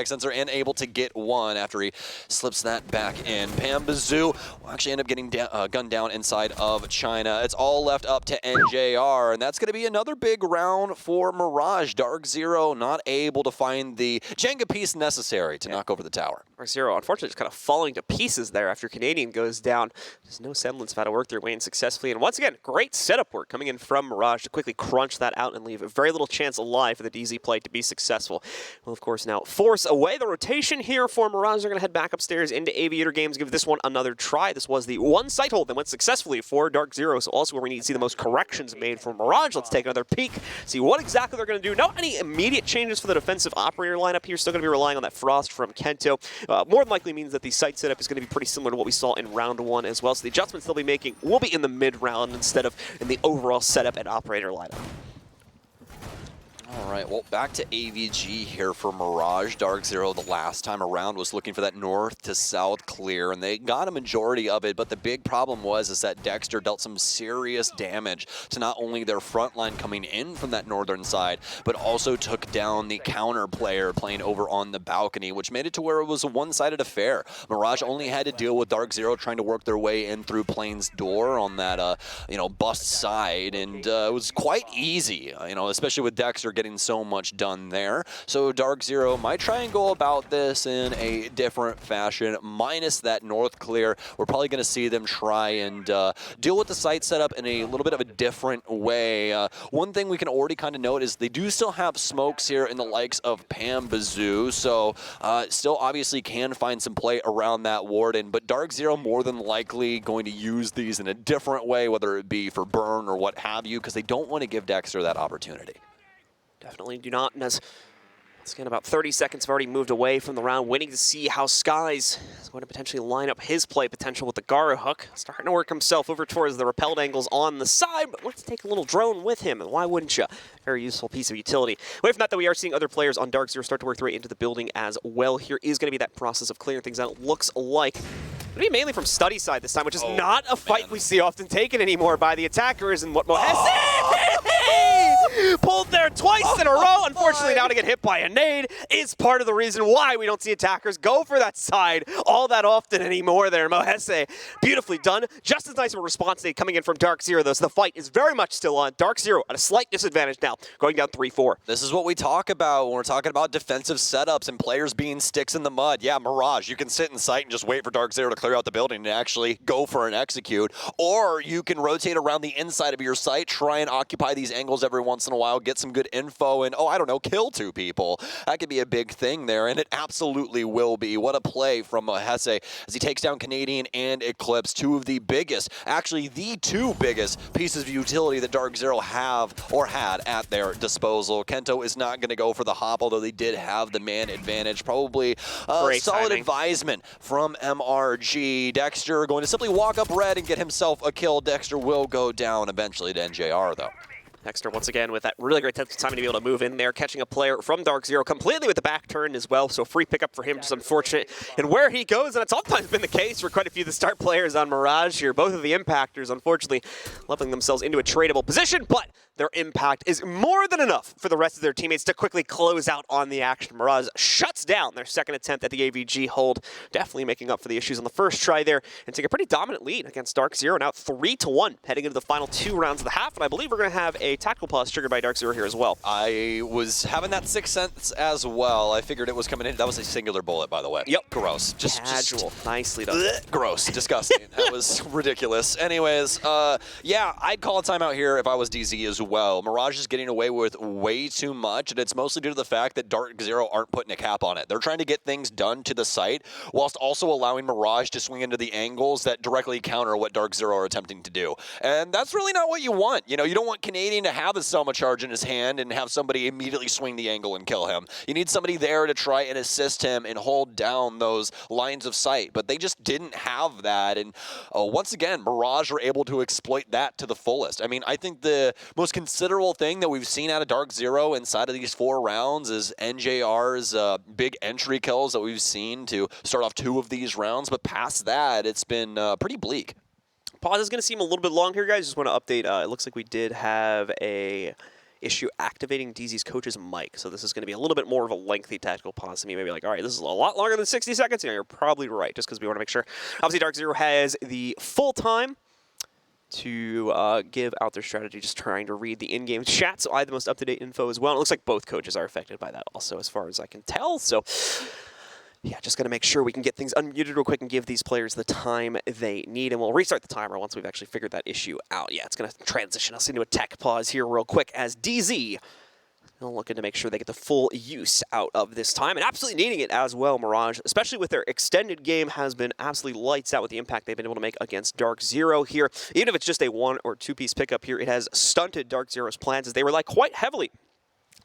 sensor and able to get one after he slips that back in. Pambazoo will actually end up getting gunned down inside of China. It's all left up to NJR, and that's going to be another big round for Mirage. DarkZero not able to find the Jenga piece necessary to knock over the tower. DarkZero, unfortunately, just kind of falling to pieces there after Canadian goes down. There's no semblance of how to work their way in successfully. And once again, great setup work coming in from Mirage to quickly crunch that out and leave very little chance alive for the DZ play to be successful. We'll, of course, now force away the rotation here for Mirage. They're going to head back upstairs into Aviator Games, give this one another try. This was the one site hold that went successfully for DarkZero, so also where we need to see the most corrections made for Mirage. Let's take another peek, see what exactly they're going to do. Not any immediate changes for the defensive operator lineup here. Still going to be relying on that Frost from Kento. More than likely means that the site setup is going to be pretty similar to what we saw in round one as well. So the adjustments they'll be making will be in the mid-round instead of in the overall setup and operator lineup. All right, well, back to AVG here for Mirage. DarkZero the last time around was looking for that north to south clear, and they got a majority of it, but the big problem is that Dexter dealt some serious damage to not only their front line coming in from that northern side, but also took down the counter player playing over on the balcony, which made it to where it was a one-sided affair. Mirage only had to deal with DarkZero trying to work their way in through Plane's door on that, bust side, and it was quite easy, especially with Dexter getting so much done there. So DarkZero might try and go about this in a different fashion, minus that north clear. We're probably going to see them try and deal with the site setup in a little bit of a different way. One thing we can already kind of note is they do still have smokes here in the likes of Pambazoo, so still obviously can find some play around that warden, but DarkZero more than likely going to use these in a different way, whether it be for burn or what have you, because they don't want to give Dexter that opportunity. Definitely do not. And as once again, about 30 seconds have already moved away from the round, waiting to see how Skies is going to potentially line up his play potential with the Gara hook. Starting to work himself over towards the repelled angles on the side, but let's take a little drone with him, and why wouldn't you? Very useful piece of utility. Away from that, though, we are seeing other players on DarkZero start to work their way into the building as well. Here is going to be that process of clearing things out. It looks like it'll be mainly from study side this time, which is not a fight we see often taken anymore by the attackers, and what Mohese pulled there twice in a row. Unfortunately, now to get hit by a nade is part of the reason why we don't see attackers go for that side all that often anymore there. Mohese, beautifully done. Just as nice of a response nade coming in from DarkZero, though, so the fight is very much still on. DarkZero at a slight disadvantage now, going down 3-4. This is what we talk about when we're talking about defensive setups and players being sticks in the mud. Yeah, Mirage, you can sit in sight and just wait for DarkZero to clear out the building and actually go for an execute, or you can rotate around the inside of your site, try and occupy these angles every once in a while while, get some good info, and, oh, I don't know, kill 2 people. That could be a big thing there, and it absolutely will be. What a play from Hesse as he takes down Canadian and Eclipse, 2 of the biggest, actually the 2 biggest pieces of utility that DarkZero have or had at their disposal. Kento is not going to go for the hop, although they did have the man advantage. Probably a solid advisement from MRG. Dexter going to simply walk up red and get himself a kill. Dexter will go down eventually to NJR, though. Dexter, once again, with that really great timing to be able to move in there, catching a player from DarkZero completely with the back turn as well, so free pickup for him, just unfortunate. And where he goes, and it's sometimes been the case for quite a few of the start players on Mirage here, both of the impactors, unfortunately, leveling themselves into a tradable position, but their impact is more than enough for the rest of their teammates to quickly close out on the action. Mirage shuts down their second attempt at the AVG hold, definitely making up for the issues on the first try there, and take a pretty dominant lead against DarkZero, now 3-1, heading into the final 2 rounds of the half, and I believe we're going to have a tactical pause triggered by DarkZero here as well. I was having that sixth sense as well. I figured it was coming in. That was a singular bullet, by the way. Yep. Gross. Casual. Nicely done. Gross. Disgusting. That was ridiculous. Anyways, yeah, I'd call a timeout here if I was DZ as well. Mirage is getting away with way too much, and it's mostly due to the fact that DarkZero aren't putting a cap on it. They're trying to get things done to the site, whilst also allowing Mirage to swing into the angles that directly counter what DarkZero are attempting to do. And that's really not what you want. You know, you don't want Canadian to have the Selma charge in his hand and have somebody immediately swing the angle and kill him. You need somebody there to try and assist him and hold down those lines of sight, but they just didn't have that. And once again, Mirage were able to exploit that to the fullest. I mean, I think the most considerable thing that we've seen out of DarkZero inside of these 4 rounds is NJR's big entry kills that we've seen to start off 2 of these rounds, but past that, it's been pretty bleak. Pause is going to seem a little bit long here, guys. Just want to update. It looks like we did have a issue activating DZ's coach's mic, so this is going to be a little bit more of a lengthy tactical pause to me. Maybe like, all right, this is a lot longer than 60 seconds. You know, you're probably right, just because we want to make sure. Obviously, DarkZero has the full time to give out their strategy, just trying to read the in-game chat, so I have the most up-to-date info as well. And it looks like both coaches are affected by that also, as far as I can tell. So yeah, just got to make sure we can get things unmuted real quick and give these players the time they need. And we'll restart the timer once we've actually figured that issue out. Yeah, it's going to transition us into a tech pause here real quick as DZ looking to make sure they get the full use out of this time, and absolutely needing it as well. Mirage, especially with their extended game, has been absolutely lights out with the impact they've been able to make against DarkZero here. Even if it's just a 1- or 2-piece pickup here, it has stunted DarkZero's plans as they rely quite heavily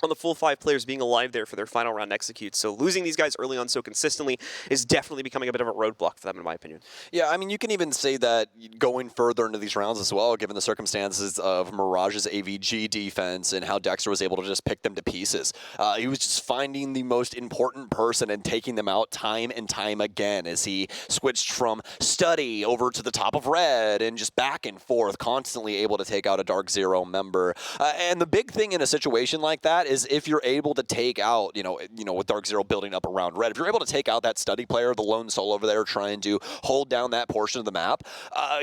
on the full 5 players being alive there for their final round execute. So losing these guys early on so consistently is definitely becoming a bit of a roadblock for them, in my opinion. Yeah, I mean, you can even say that going further into these rounds as well, given the circumstances of Mirage's AVG defense and how Dexter was able to just pick them to pieces. He was just finding the most important person and taking them out time and time again as he switched from study over to the top of red and just back and forth, constantly able to take out a DarkZero member. And the big thing in a situation like that is if you're able to take out, you know, with DarkZero building up around red, if you're able to take out that study player, the lone soul over there trying to hold down that portion of the map,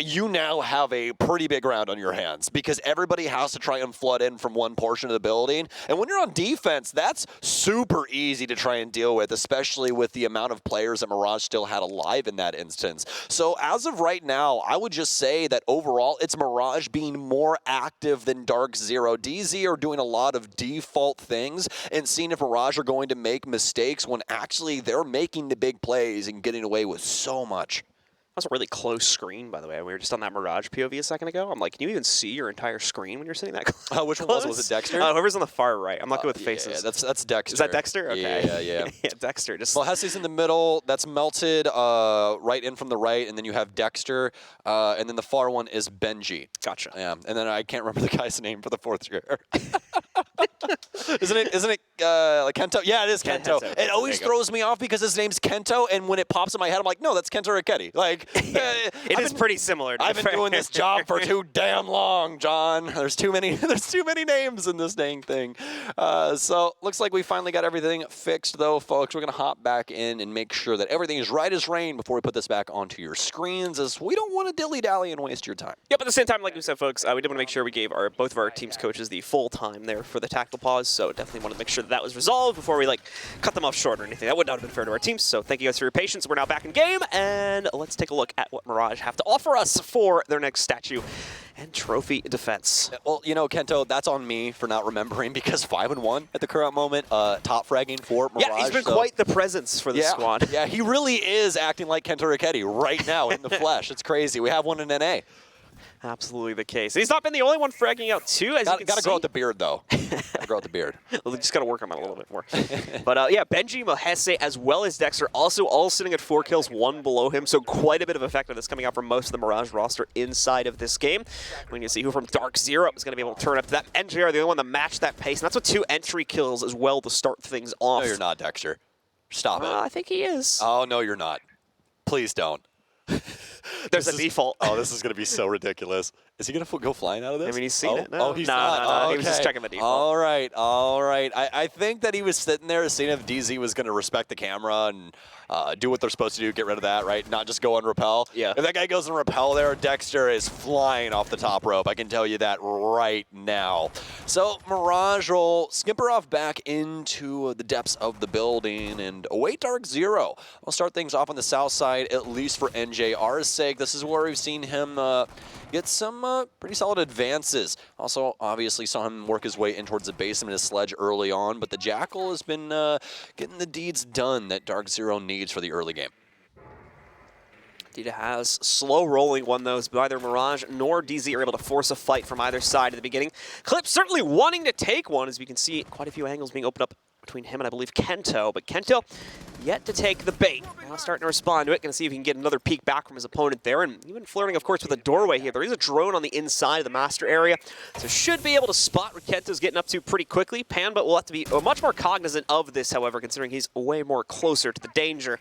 you now have a pretty big round on your hands because everybody has to try and flood in from one portion of the building. And when you're on defense, that's super easy to try and deal with, especially with the amount of players that Mirage still had alive in that instance. So as of right now, I would just say that overall, it's Mirage being more active than DarkZero. DZ are doing a lot of default things and seeing if Mirage are going to make mistakes when actually they're making the big plays and getting away with so much. That's a really close screen, by the way. We were just on that Mirage POV a second ago. I'm like, can you even see your entire screen when you're sitting that close? Which one was it? Was it Dexter? Whoever's on the far right. I'm not good with faces. Yeah, that's Dexter. Is that Dexter? Okay. Yeah. Yeah, Dexter. Just well, Hesse's in the middle. That's melted right in from the right, and then you have Dexter, and then the far one is Benji. Gotcha. Yeah, and then I can't remember the guy's name for the 4th year. Isn't it like Kento? Yeah, it is Kento. It always throws me off because his name's Kento, and when it pops in my head, I'm like, no, that's Kento Raketti. Like, it is pretty similar. I've been doing this job for too damn long, John. There's too many names in this dang thing. So looks like we finally got everything fixed, though, folks. We're gonna hop back in and make sure that everything is right as rain before we put this back onto your screens, as we don't want to dilly-dally and waste your time. Yep. At the same time, like we said, folks, we did want to make sure we gave both of our team's coaches the full time there for the tactical pause. So definitely wanted to make sure that was resolved before we cut them off short or anything. That would not have been fair to our teams. So thank you guys for your patience. We're now back in game, and let's take a look at what Mirage have to offer us for their next statue and trophy defense. Well, you know, Kento, that's on me for not remembering because 5-1 at the current moment, top fragging for Mirage. Yeah, he's been quite the presence for the squad. Yeah, he really is acting like Kento Raketti right now in the flesh. It's crazy. We have one in NA. Absolutely the case. And he's not been the only one fragging out too, as you can see. Gotta grow out the beard, though. Gotta grow out the beard. Well, just gotta work on it a little bit more. But yeah, Benji, Mohese, as well as Dexter, also all sitting at 4 kills, 1 below him. So quite a bit of effectiveness coming out from most of the Mirage roster inside of this game. We need to see who from DarkZero is gonna be able to turn up to that. NJR, the only one to match that pace, and that's with 2 entry kills as well to start things off. No, you're not, Dexter. Stop it. I think he is. Oh, no, you're not. Please don't. There's a default. Oh, this is going to be so ridiculous. Is he going to go flying out of this? I mean, he's seen it. No. Oh, he's not. No, Oh, he was just okay. checking the default. All right, all right. I think that he was sitting there seeing if DZ was going to respect the camera and do what they're supposed to do, get rid of that, right? Not just go and repel. Yeah. If that guy goes and repel there, Dexter is flying off the top rope. I can tell you that right now. So Mirage will skimper off back into the depths of the building and await DarkZero. We'll start things off on the south side, at least for NJR's sake. This is where we've seen him get some pretty solid advances. Also, obviously, saw him work his way in towards the basement of his sledge early on, but the Jackal has been getting the deeds done that DarkZero needs for the early game. Dita has slow rolling one those, but neither Mirage nor DZ are able to force a fight from either side at the beginning. Clip certainly wanting to take one, as we can see quite a few angles being opened up between him and I believe Kento, but Kento yet to take the bait. Now starting to respond to it, gonna see if he can get another peek back from his opponent there, and even flirting, of course, with a doorway here. There is a drone on the inside of the master area, so should be able to spot what Kento's getting up to pretty quickly. Panba will have to be much more cognizant of this, however, considering he's way more closer to the danger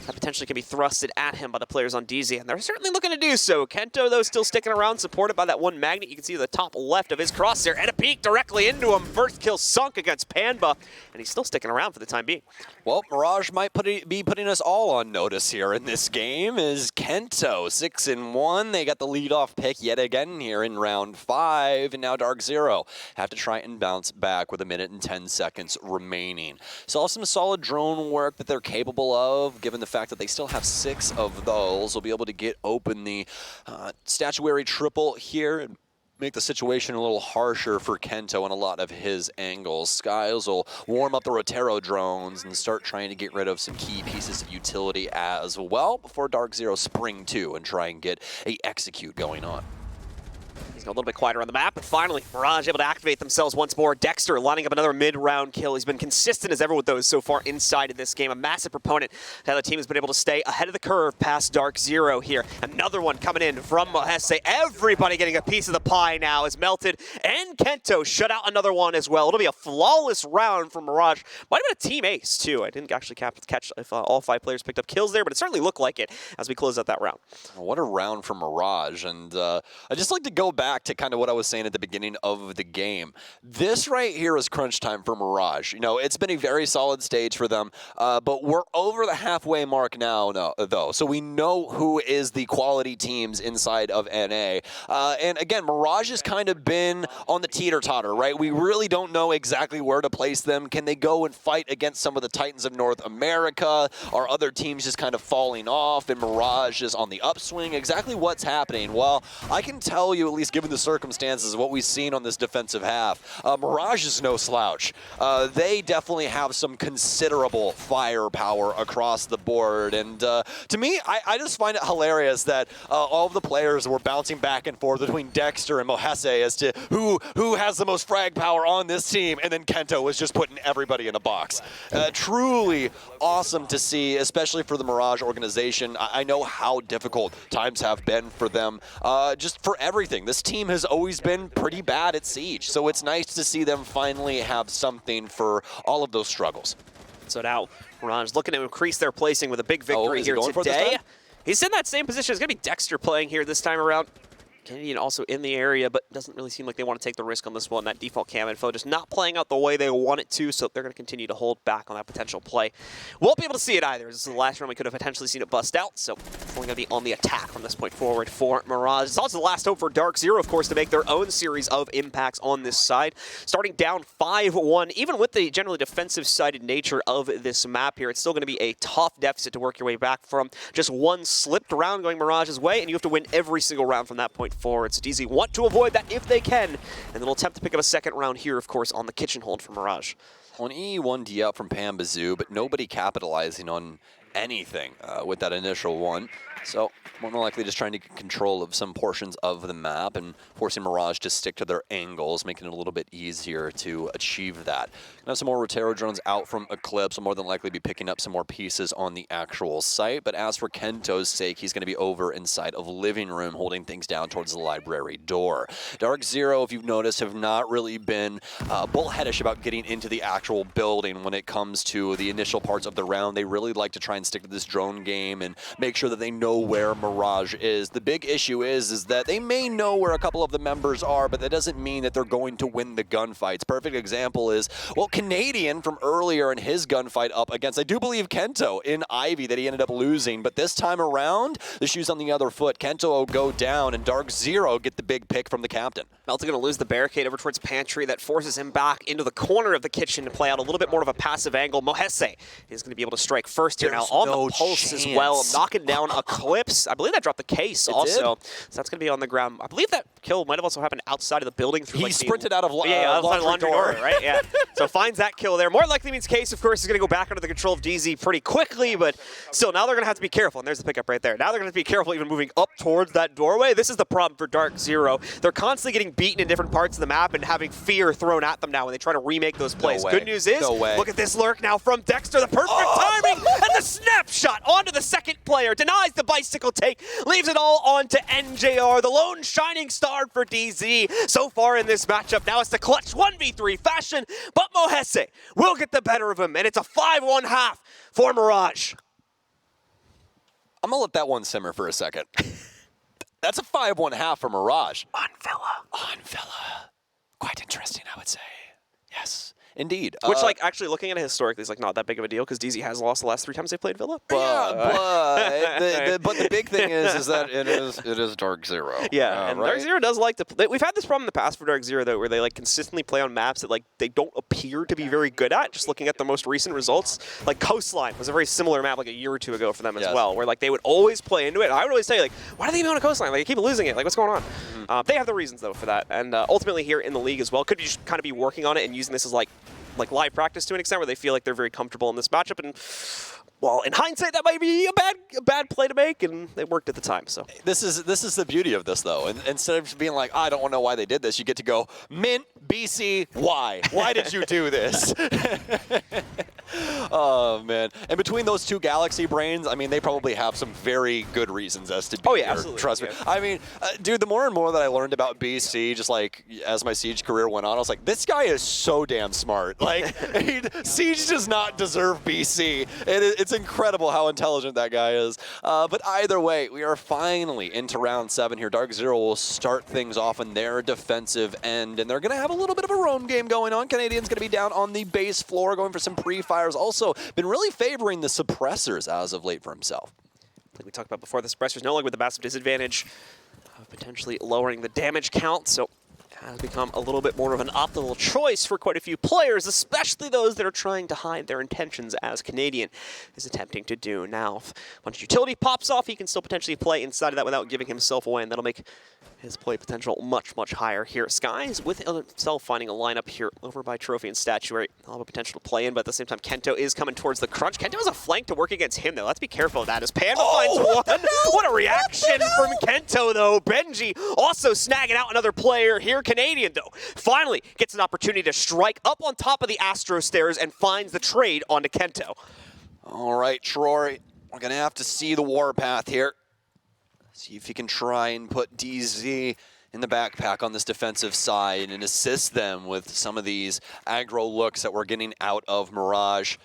that potentially can be thrusted at him by the players on DZ, and they're certainly looking to do so. Kento, though, still sticking around, supported by that one magnet. You can see the top left of his crosshair, and a peek directly into him. First kill sunk against Panba, and he's still sticking around for the time being. Well, Mirage might be putting us all on notice here in this game is Kento, 6-1. They got the leadoff pick yet again here in round 5, and now DarkZero have to try and bounce back with 1 minute and 10 seconds remaining. Saw some solid drone work that they're capable of, given the fact that they still have 6 of those. They'll be able to get open the statuary triple here and make the situation a little harsher for Kento and a lot of his angles. Skiles will warm up the Rotero drones and start trying to get rid of some key pieces of utility as well before DarkZero spring 2 and try and get a execute going on. He's got a little bit quieter on the map, but finally, Mirage able to activate themselves once more. Dexter lining up another mid-round kill. He's been consistent as ever with those so far inside of this game. A massive proponent. The other team has been able to stay ahead of the curve past DarkZero here. Another one coming in from Mohese. Everybody getting a piece of the pie now is melted. And Kento shut out another one as well. It'll be a flawless round from Mirage. Might have been a team ace, too. I didn't actually catch if all 5 players picked up kills there, but it certainly looked like it as we close out that round. What a round for Mirage. And I'd just like to go back to kind of what I was saying at the beginning of the game. This right here is crunch time for Mirage. You know, it's been a very solid stage for them, but we're over the halfway mark now, though. So we know who is the quality teams inside of NA. And again, Mirage has kind of been on the teeter-totter, right? We really don't know exactly where to place them. Can they go and fight against some of the Titans of North America? Are other teams just kind of falling off and Mirage is on the upswing? Exactly what's happening? Well, I can tell you, at least given the circumstances of what we've seen on this defensive half, Mirage is no slouch. They definitely have some considerable firepower across the board. And to me, I just find it hilarious that all of the players were bouncing back and forth between Dexter and Mohese as to who has the most frag power on this team, and then Kento was just putting everybody in a box. Truly awesome to see, especially for the Mirage organization. I know how difficult times have been for them, just for everything. This team has always been pretty bad at Siege, so it's nice to see them finally have something for all of those struggles. So now, Mirage looking to increase their placing with a big victory here today. He's in that same position. It's going to be Dexter playing here this time around. Canadian also in the area, but doesn't really seem like they want to take the risk on this one. That default cam info just not playing out the way they want it to, so they're going to continue to hold back on that potential play. Won't be able to see it either. This is the last round we could have potentially seen it bust out, so we're going to be on the attack from this point forward for Mirage. It's also the last hope for DarkZero, of course, to make their own series of impacts on this side. Starting down 5-1, even with the generally defensive-sided nature of this map here, it's still going to be a tough deficit to work your way back from. Just one slipped round going Mirage's way, and you have to win every single round from that point forward. So DZ want to avoid that if they can, and then they'll attempt to pick up a second round here, of course, on the kitchen hold for Mirage. On E1D up from Pambazoo, but nobody capitalizing on anything with that initial one. So more than likely just trying to get control of some portions of the map and forcing Mirage to stick to their angles, making it a little bit easier to achieve that. Gonna have some more Rotero drones out from Eclipse. Will more than likely be picking up some more pieces on the actual site. But as for Kento's sake, he's going to be over inside of Living Room, holding things down towards the library door. DarkZero, if you've noticed, have not really been bullheadish about getting into the actual building when it comes to the initial parts of the round. They really like to try and stick to this drone game and make sure that they know where Mirage is. The big issue is that they may know where a couple of the members are, but that doesn't mean that they're going to win the gunfights. Perfect example is, well, Canadian from earlier in his gunfight up against, I do believe, Kento in Ivy that he ended up losing, but this time around, the shoe's on the other foot. Kento will go down, and DarkZero get the big pick from the captain. Melta going to lose the barricade over towards Pantry. That forces him back into the corner of the kitchen to play out a little bit more of a passive angle. Mohese is going to be able to strike first here. There's now on no the pulse chance. as well, knocking down Eclipse. I believe that dropped the case also. So that's going to be on the ground. I believe that kill might have also happened outside of the building. Through, He like, sprinted out of laundry door, right? Yeah. So finds that kill there. More likely means Case, of course, is going to go back under the control of DZ pretty quickly, but still, now they're going to have to be careful. And there's the pickup right there. Now they're going to be careful even moving up towards that doorway. This is the problem for DarkZero. They're constantly getting beaten in different parts of the map and having fear thrown at them now when they try to remake those plays. No way. Good news is, No way. look at this lurk now from Dexter. The perfect timing and the snapshot onto the second player. Denies the bicycle take. Leaves it all on to NJR, the lone shining star for DZ so far in this matchup. Now it's the clutch 1v3 fashion, but Mohese will get the better of him, and it's a 5-1 half for Mirage. I'm going to let that one simmer for a second. That's a 5-1 half for Mirage. On Villa. On Villa. Quite interesting, I would say. Yes, indeed. Which, like, actually looking at it historically is, like, not that big of a deal because DZ has lost the last 3 times they played Villa. But, but the big thing is that it is DarkZero. Yeah, and right? DarkZero does like to. We've had this problem in the past for DarkZero though, where they like consistently play on maps that like they don't appear to be very good at. Just looking at the most recent results, like Coastline was a very similar map like a year or two ago for them as well, where like they would always play into it. And I would always say like, why do they even on a Coastline? Like, they keep losing it. Like, what's going on? They have the reasons though for that, and ultimately here in the league as well, could you just kind of be working on it and using this as like live practice to an extent where they feel like they're very comfortable in this matchup. And well, in hindsight, that might be a bad play to make, and it worked at the time. So this is the beauty of this, though. And instead of just being like, I don't know why they did this, you get to go, Mint, BC, why? Why did you do this? Oh, man. And between those two Galaxy brains, I mean, they probably have some very good reasons as to be here. Absolutely. Trust me. Yeah. I mean, dude, the more and more that I learned about BC, just like as my Siege career went on, I was like, this guy is so damn smart. Like, Siege does not deserve BC. It's incredible how intelligent that guy is. But either way, we are finally into round 7 here. DarkZero will start things off on their defensive end, and they're going to have a little bit of a roam game going on. Canadian's going to be down on the base floor, going for some pre-fires. Also been really favoring the suppressors as of late for himself. Like we talked about before, the suppressors no longer with the massive disadvantage of potentially lowering the damage count, so has become a little bit more of an optimal choice for quite a few players, especially those that are trying to hide their intentions, as Canadian is attempting to do now. If once utility pops off, he can still potentially play inside of that without giving himself away, and that'll make his play potential much, much higher here. Skies with himself finding a lineup here over by Trophy and Statuary. He'll have a potential to play in, but at the same time, Kento is coming towards the crunch. Kento has a flank to work against him, though. Let's be careful of that as Panda finds one. What a reaction from Kento, though. Benji also snagging out another player here. Canadian, though, finally gets an opportunity to strike up on top of the Astro Stairs and finds the trade onto Kento. All right, Troy, we're going to have to see the warpath here. See if he can try and put DZ in the backpack on this defensive side and assist them with some of these aggro looks that we're getting out of Mirage.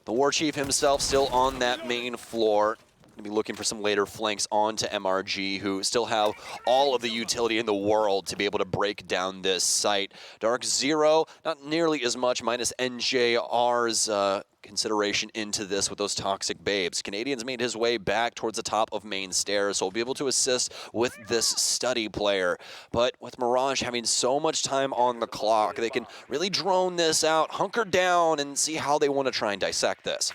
The War Chief himself still on that main floor. Going to be looking for some later flanks onto MRG, who still have all of the utility in the world to be able to break down this site. DarkZero, not nearly as much, minus NJR's consideration into this with those toxic babes. Canadian's made his way back towards the top of main stairs, so we'll be able to assist with this study player. But with Mirage having so much time on the clock, they can really drone this out, hunker down, and see how they want to try and dissect this.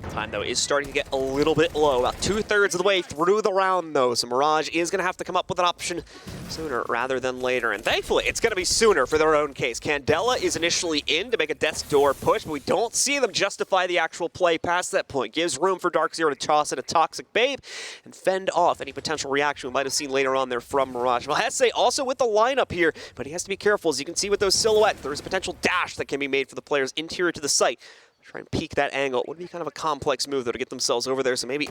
Time, though, is starting to get a little bit low. About 2/3 of the way through the round, though. So Mirage is going to have to come up with an option sooner rather than later. And thankfully, it's going to be sooner for their own case. Candela is initially in to make a death's door push, but we don't see them justify the actual play past that point. Gives room for DarkZero to toss in a Toxic Babe and fend off any potential reaction we might have seen later on there from Mirage. Hesse also with the lineup here, but he has to be careful. As you can see with those silhouettes, there's a potential dash that can be made for the players interior to the site. Try and peek that angle. It would be kind of a complex move, though, to get themselves over there, so maybe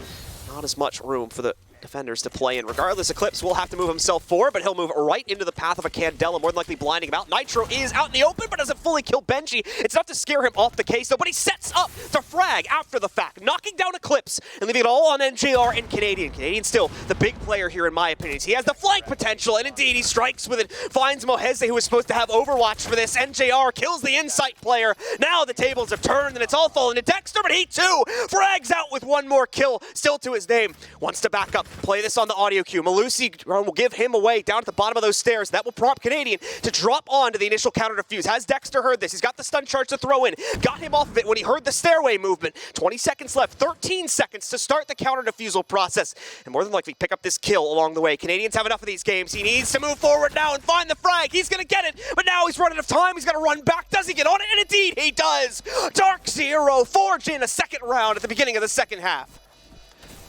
not as much room for the defenders to play in. Regardless, Eclipse will have to move himself forward, but he'll move right into the path of a Candela, more than likely blinding him out. Nitro is out in the open, but doesn't fully kill Benji. It's enough to scare him off the case, though, but he sets up the frag after the fact, knocking down Eclipse and leaving it all on NJR and Canadian. Canadian still the big player here, in my opinion. He has the flank potential, and indeed, he strikes with it. Finds Mohese, who was supposed to have Overwatch for this. NJR kills the Insight player. Now the tables have turned, and it's all fallen to Dexter, but he too frags out with one more kill, still to his name. Wants to back up, play this on the audio cue. Malusi will give him away down at the bottom of those stairs. That will prompt Canadian to drop on to the initial counter defuse. Has Dexter heard this? He's got the stun charge to throw in. Got him off of it when he heard the stairway movement. 20 seconds left, 13 seconds to start the counter defusal process. And more than likely pick up this kill along the way. Canadians have enough of these games. He needs to move forward now and find the frag. He's going to get it, but now he's running out of time. He's going to run back. Does he get on it? And indeed he does. DarkZero forge in a second round at the beginning of the second half.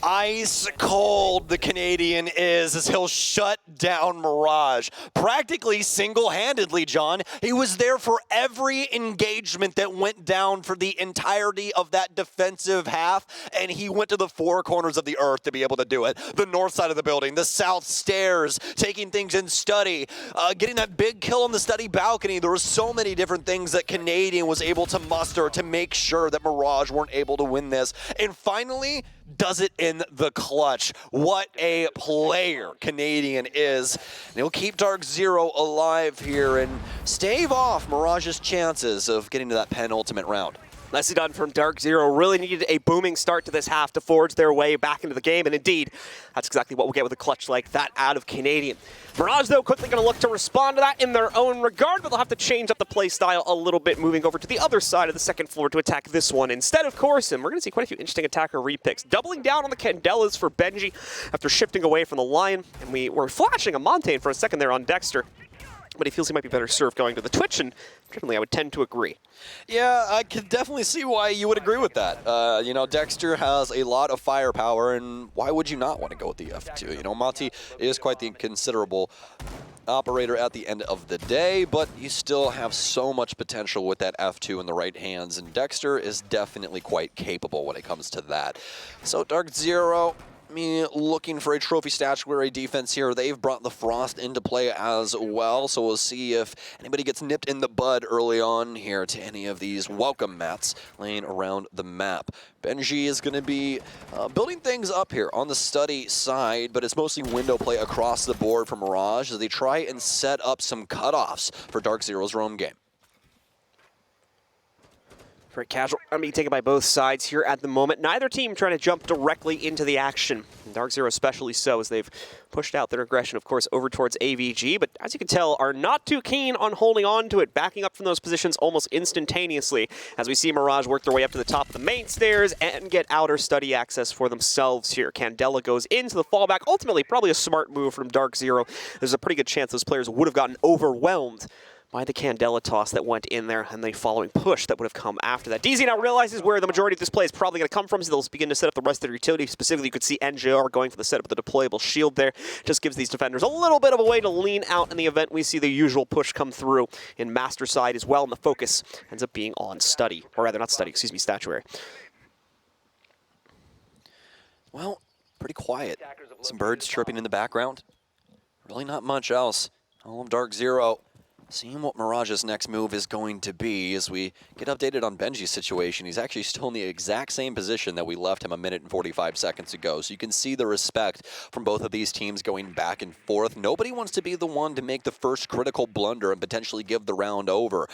Ice cold the Canadian is as he'll shut down Mirage. Practically single-handedly, John. He was there for every engagement that went down for the entirety of that defensive half, and he went to the four corners of the earth to be able to do it. The north side of the building, the south stairs, taking things in study, getting that big kill on the study balcony. There were so many different things that Canadian was able to muster to make sure that Mirage weren't able to win this. And finally, does it in the clutch. What a player Canadian is. And he'll keep DarkZero alive here and stave off Mirage's chances of getting to that penultimate round. Nicely done from DarkZero. Really needed a booming start to this half to forge their way back into the game, and indeed, that's exactly what we'll get with a clutch like that out of Canadian. Mirage, though, quickly going to look to respond to that in their own regard, but they'll have to change up the play style a little bit, moving over to the other side of the second floor to attack this one instead, of course, and we're going to see quite a few interesting attacker repicks. Doubling down on the Candelas for Benji after shifting away from the Lion, and we were flashing a Montaigne for a second there on Dexter, but he feels he might be better served going to the Twitch, and generally I would tend to agree. Yeah, I can definitely see why you would agree with that. You know, Dexter has a lot of firepower, and why would you not want to go with the F2? You know, Monty is quite the considerable operator at the end of the day, but you still have so much potential with that F2 in the right hands, and Dexter is definitely quite capable when it comes to that. So DarkZero, looking for a trophy statuary defense here. They've brought the Frost into play as well, so we'll see if anybody gets nipped in the bud early on here to any of these welcome mats laying around the map. Benji is going to be building things up here on the study side, but it's mostly window play across the board for Mirage as they try and set up some cutoffs for DarkZero's roam game. Very casual. I'm being taken by both sides here at the moment. Neither team trying to jump directly into the action. DarkZero especially so, as they've pushed out their aggression, of course, over towards AVG, but as you can tell, are not too keen on holding on to it, backing up from those positions almost instantaneously, as we see Mirage work their way up to the top of the main stairs and get outer study access for themselves here. Candela goes into the fallback. Ultimately, probably a smart move from DarkZero. There's a pretty good chance those players would have gotten overwhelmed by the Candela toss that went in there and the following push that would have come after that. DZ now realizes where the majority of this play is probably going to come from, so they'll begin to set up the rest of their utility. Specifically, you could see NJR going for the setup of the deployable shield there. Just gives these defenders a little bit of a way to lean out in the event we see the usual push come through in master side as well, and the focus ends up being on study, or rather not study, excuse me, statuary. Well, pretty quiet. Some birds chirping in the background. Really not much else. All of DarkZero seeing what Mirage's next move is going to be as we get updated on Benji's situation. He's actually still in the exact same position that we left him a minute and 45 seconds ago. So you can see the respect from both of these teams going back and forth. Nobody wants to be the one to make the first critical blunder and potentially give the round over.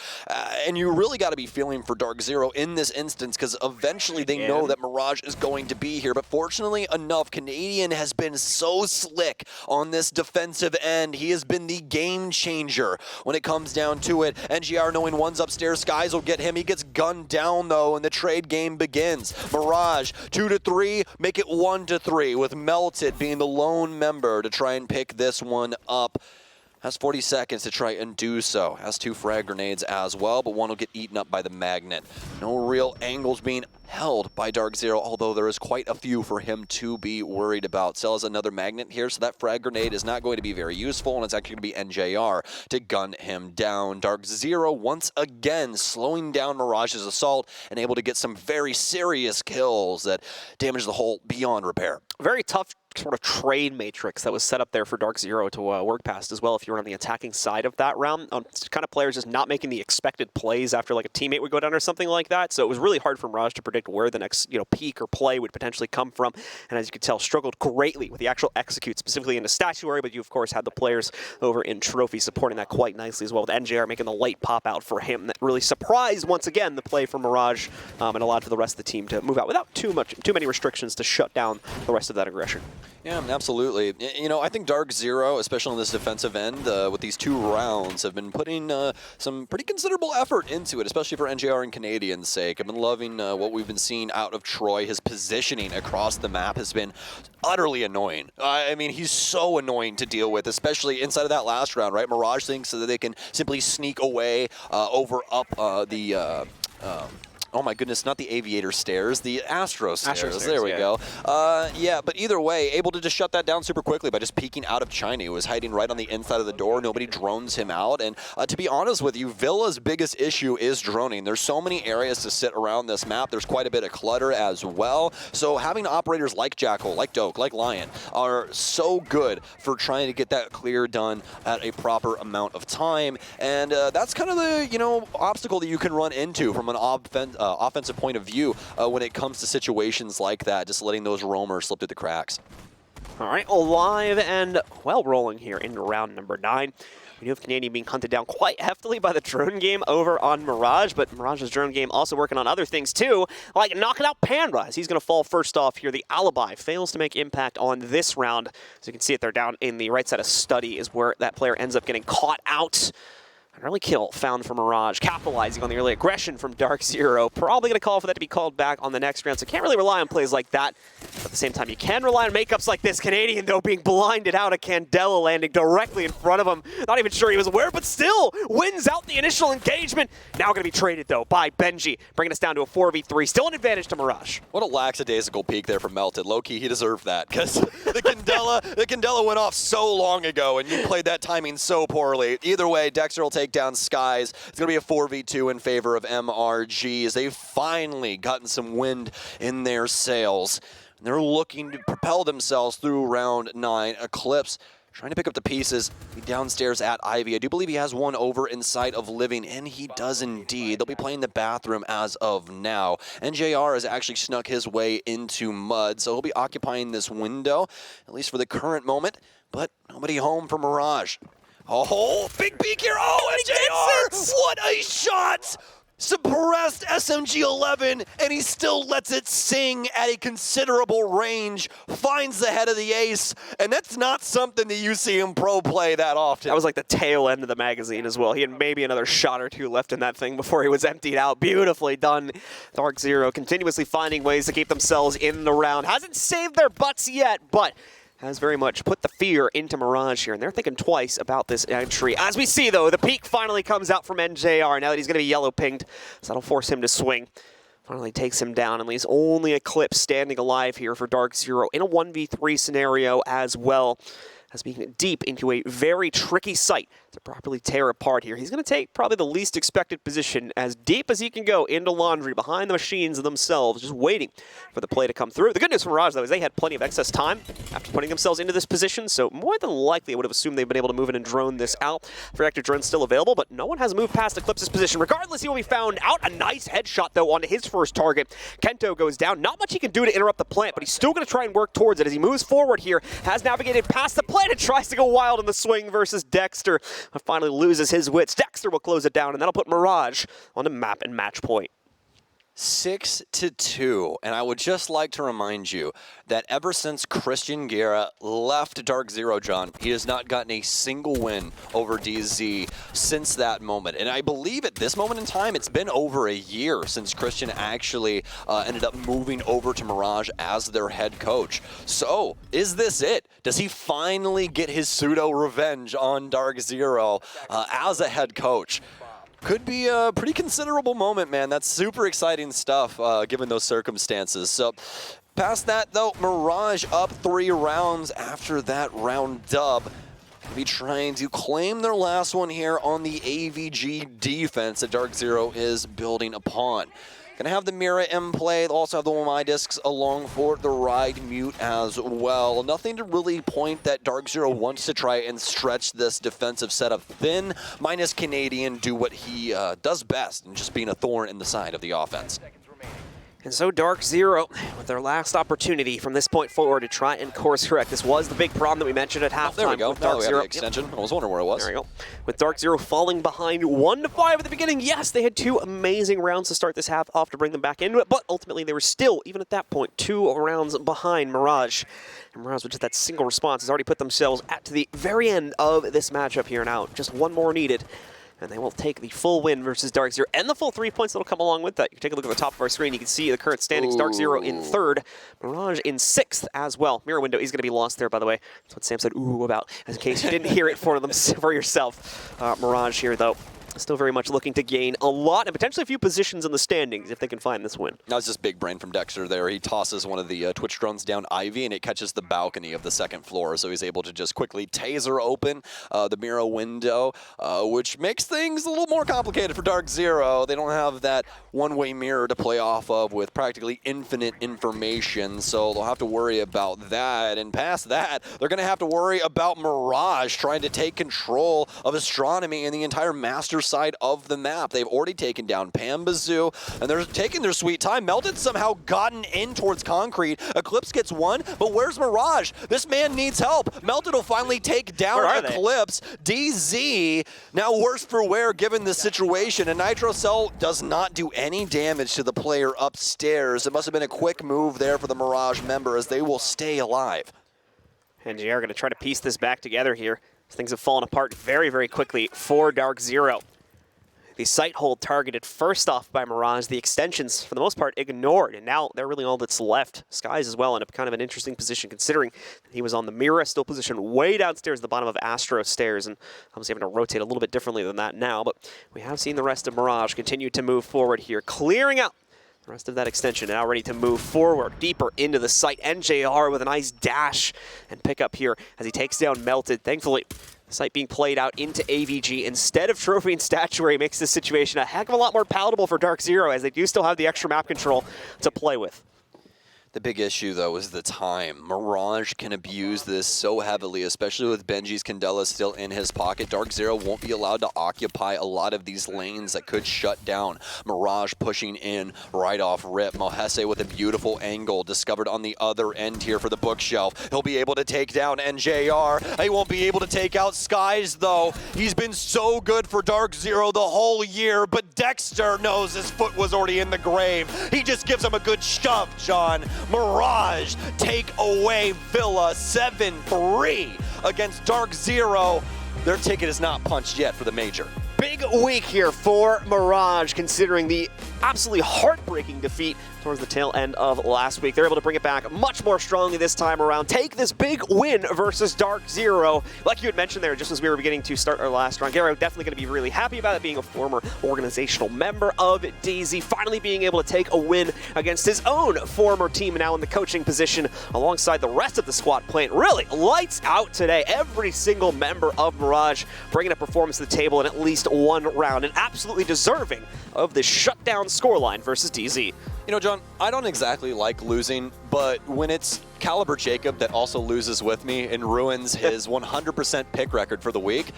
And you really got to be feeling for DarkZero in this instance because eventually they know that Mirage is going to be here. But fortunately enough, Canadian has been so slick on this defensive end. He has been the game changer when it comes down to it. NGR knowing one's upstairs, Skies will get him. He gets gunned down though, and the trade game begins. Mirage 2-3, make it 1-3 with Melted being the lone member to try and pick this one up. Has 40 seconds to try and do so. Has 2 frag grenades as well, but one will get eaten up by the magnet. No real angles being held by DarkZero, although there is quite a few for him to be worried about. Sells another magnet here, so that frag grenade is not going to be very useful, and it's actually going to be NJR to gun him down. DarkZero once again slowing down Mirage's assault and able to get some very serious kills that damage the hull beyond repair. Very tough sort of trade matrix that was set up there for DarkZero to work past as well if you were on the attacking side of that round. Kind of players just not making the expected plays after like a teammate would go down or something like that. So it was really hard for Mirage to predict where the next peak or play would potentially come from. And as you could tell, struggled greatly with the actual execute, specifically in the statuary, but you of course had the players over in Trophy supporting that quite nicely as well, with NJR making the late pop out for him. That really surprised once again the play for Mirage and allowed for the rest of the team to move out without too many restrictions to shut down the rest of that aggression. Yeah, absolutely. I think DarkZero, especially on this defensive end, with these 2 rounds, have been putting some pretty considerable effort into it, especially for NJR and Canadian's sake. I've been loving what we've been seeing out of Troy. His positioning across the map has been utterly annoying. I mean, he's so annoying to deal with, especially inside of that last round, right? Mirage thinks that they can simply sneak away over up the... oh my goodness, not the Aviator stairs, the Astro stairs. There we go. Yeah, but either way, able to just shut that down super quickly by just peeking out of China. He was hiding right on the inside of the door. Nobody drones him out. And to be honest with you, Villa's biggest issue is droning. There's so many areas to sit around this map. There's quite a bit of clutter as well. So having operators like Jackal, like Doke, like Lion are so good for trying to get that clear done at a proper amount of time. And that's kind of the obstacle that you can run into from an offensive point of view when it comes to situations like that, just letting those roamers slip through the cracks. All right, alive and well rolling here into round number 9. We do have Canadian being hunted down quite heftily by the drone game over on Mirage, but Mirage's drone game also working on other things too, like knocking out Panda as he's going to fall first off here. The Alibi fails to make impact on this round. As you can see it there down in the right side of Study is where that player ends up getting caught out. An early kill found for Mirage, capitalizing on the early aggression from DarkZero. Probably going to call for that to be called back on the next round, so can't really rely on plays like that. But at the same time, you can rely on makeups like this. Canadian, though, being blinded out, a Candela landing directly in front of him. Not even sure he was aware, but still wins out the initial engagement. Now going to be traded, though, by Benji, bringing us down to a 4v3. Still an advantage to Mirage. What a lackadaisical peak there from Melted. Low-key, he deserved that, because the Candela went off so long ago, and you played that timing so poorly. Either way, Dexter will take down Skies. It's going to be a 4v2 in favor of MRG as they've finally gotten some wind in their sails. And they're looking to propel themselves through round 9. Eclipse trying to pick up the pieces. Be downstairs at Ivy. I do believe he has one over inside of Living, and he does indeed. They'll be playing the bathroom as of now. NJR has actually snuck his way into Mud, so he'll be occupying this window, at least for the current moment, but nobody home for Mirage. Oh, big peek here. Oh, NJR! What a shot! Suppressed SMG-11, and he still lets it sing at a considerable range, finds the head of the ace, and that's not something that you see him pro play that often. That was like the tail end of the magazine as well. He had maybe another shot or 2 left in that thing before he was emptied out. Beautifully done. DarkZero continuously finding ways to keep themselves in the round. Hasn't saved their butts yet, but has very much put the fear into Mirage here, and they're thinking twice about this entry. As we see, though, the peak finally comes out from NJR now that he's going to be yellow pinged, so that'll force him to swing. Finally takes him down and leaves only Eclipse standing alive here for DarkZero in a 1v3 scenario as well, as being deep into a very tricky site to properly tear apart here. He's going to take probably the least expected position, as deep as he can go into Laundry, behind the machines themselves, just waiting for the play to come through. The good news for Mirage, though, is they had plenty of excess time after putting themselves into this position, so more than likely I would have assumed they've been able to move in and drone this out. Reactor drone's still available, but no one has moved past Eclipse's position. Regardless, he will be found out. A nice headshot, though, onto his first target. Kento goes down. Not much he can do to interrupt the plant, but he's still going to try and work towards it as he moves forward here. Has navigated past the plant and tries to go wild in the swing versus Dexter. And finally loses his wits. Dexter will close it down, and that'll put Mirage on the map and match point. 6-2, and I would just like to remind you that ever since Christian Guerra left DarkZero, John, he has not gotten a single win over DZ since that moment. And I believe at this moment in time, it's been over a year since Christian actually ended up moving over to Mirage as their head coach. So, is this it? Does he finally get his pseudo revenge on DarkZero as a head coach? Could be a pretty considerable moment, man. That's super exciting stuff, given those circumstances. So, past that, though, Mirage up 3 rounds after that round dub. They'll be trying to claim their last one here on the AVG defense that DarkZero is building upon. Gonna have the Mira in play. They'll also have the OMI discs along for the Ride Mute as well. Nothing to really point that DarkZero wants to try and stretch this defensive setup thin, minus Canadian do what he does best, and just being a thorn in the side of the offense. And so DarkZero, with their last opportunity from this point forward to try and course correct. This was the big problem that we mentioned at halftime. There we go. With Now we have the DarkZero. extension. I was wondering where it was. There we go. With DarkZero falling behind 1-5 at the beginning. Yes, they had 2 amazing rounds to start this half off to bring them back into it, but ultimately they were still, even at that point, 2 rounds behind Mirage. And Mirage, with just that single response, has already put themselves at the very end of this matchup here now. Just 1 more needed. And they will take the full win versus DarkZero and the full 3 points that'll come along with that. You can take a look at the top of our screen. You can see the current standings. DarkZero in 3rd, Mirage in 6th as well. Mirror window is going to be lost there, by the way. That's what Sam said ooh about, in case you didn't hear it for yourself. Mirage here, though, still very much looking to gain a lot and potentially a few positions in the standings if they can find this win. That was just big brain from Dexter there. He tosses one of the Twitch drones down Ivy, and it catches the balcony of the 2nd floor, so he's able to just quickly taser open the Mira window, which makes things a little more complicated for DarkZero. They don't have that one-way mirror to play off of with practically infinite information, so they'll have to worry about that. And past that, they're going to have to worry about Mirage trying to take control of Astronomy and the entire Master side of the map. They've already taken down Pambazoo, and they're taking their sweet time. Melted somehow gotten in towards Concrete. Eclipse gets 1, but where's Mirage? This man needs help. Melted will finally take down Eclipse. DZ, now worse for wear given the situation, and Nitrocell does not do any damage to the player upstairs. It must have been a quick move there for the Mirage member as they will stay alive. And they are going to try to piece this back together here. Things have fallen apart very, very quickly for DarkZero. The site hold targeted first off by Mirage, the extensions for the most part ignored, and now they're really all that's left. Skies as well in a kind of an interesting position considering he was on the Mira, still positioned way downstairs at the bottom of Astro stairs, and obviously having to rotate a little bit differently than that now, but we have seen the rest of Mirage continue to move forward here, clearing out the rest of that extension, now ready to move forward, deeper into the site. NJR with a nice dash and pick up here as he takes down Melted. Thankfully, the site being played out into AVG instead of Trophy and Statuary makes this situation a heck of a lot more palatable for DarkZero as they do still have the extra map control to play with. The big issue, though, is the time. Mirage can abuse this so heavily, especially with Benji's Candela still in his pocket. DarkZero won't be allowed to occupy a lot of these lanes that could shut down Mirage pushing in right off rip. Mohese with a beautiful angle discovered on the other end here for the bookshelf. He'll be able to take down NJR. He won't be able to take out Skies, though. He's been so good for DarkZero the whole year, but Dexter knows his foot was already in the grave. He just gives him a good shove, John. Mirage take away Villa 7-3 against DarkZero. Their ticket is not punched yet for the major. Big week here for Mirage, considering the absolutely heartbreaking defeat towards the tail end of last week. They're able to bring it back much more strongly this time around. Take this big win versus DarkZero. Like you had mentioned there, just as we were beginning to start our last round, Garo definitely going to be really happy about it, being a former organizational member of DZ, finally being able to take a win against his own former team, now in the coaching position, alongside the rest of the squad playing really lights out today. Every single member of Mirage bringing a performance to the table in at least 1 round, and absolutely deserving of this shutdown scoreline versus DZ. You know, John, I don't exactly like losing, but when it's Caliber Jacob that also loses with me and ruins his 100% pick record for the week,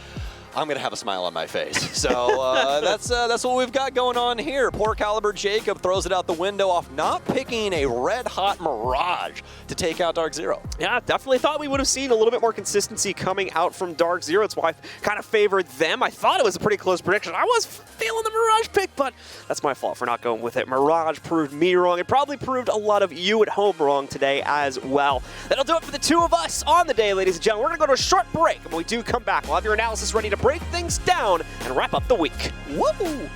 I'm gonna have a smile on my face. So that's what we've got going on here. Poor Caliber Jacob throws it out the window off not picking a red-hot Mirage to take out DarkZero. Yeah, definitely thought we would have seen a little bit more consistency coming out from DarkZero. That's why I kind of favored them. I thought it was a pretty close prediction. I was feeling the Mirage pick, but that's my fault for not going with it. Mirage proved me wrong. It probably proved a lot of you at home wrong today as well. That'll do it for the two of us on the day, ladies and gentlemen. We're going to go to a short break. When we do come back, we'll have your analysis ready to break things down and wrap up the week. Woo!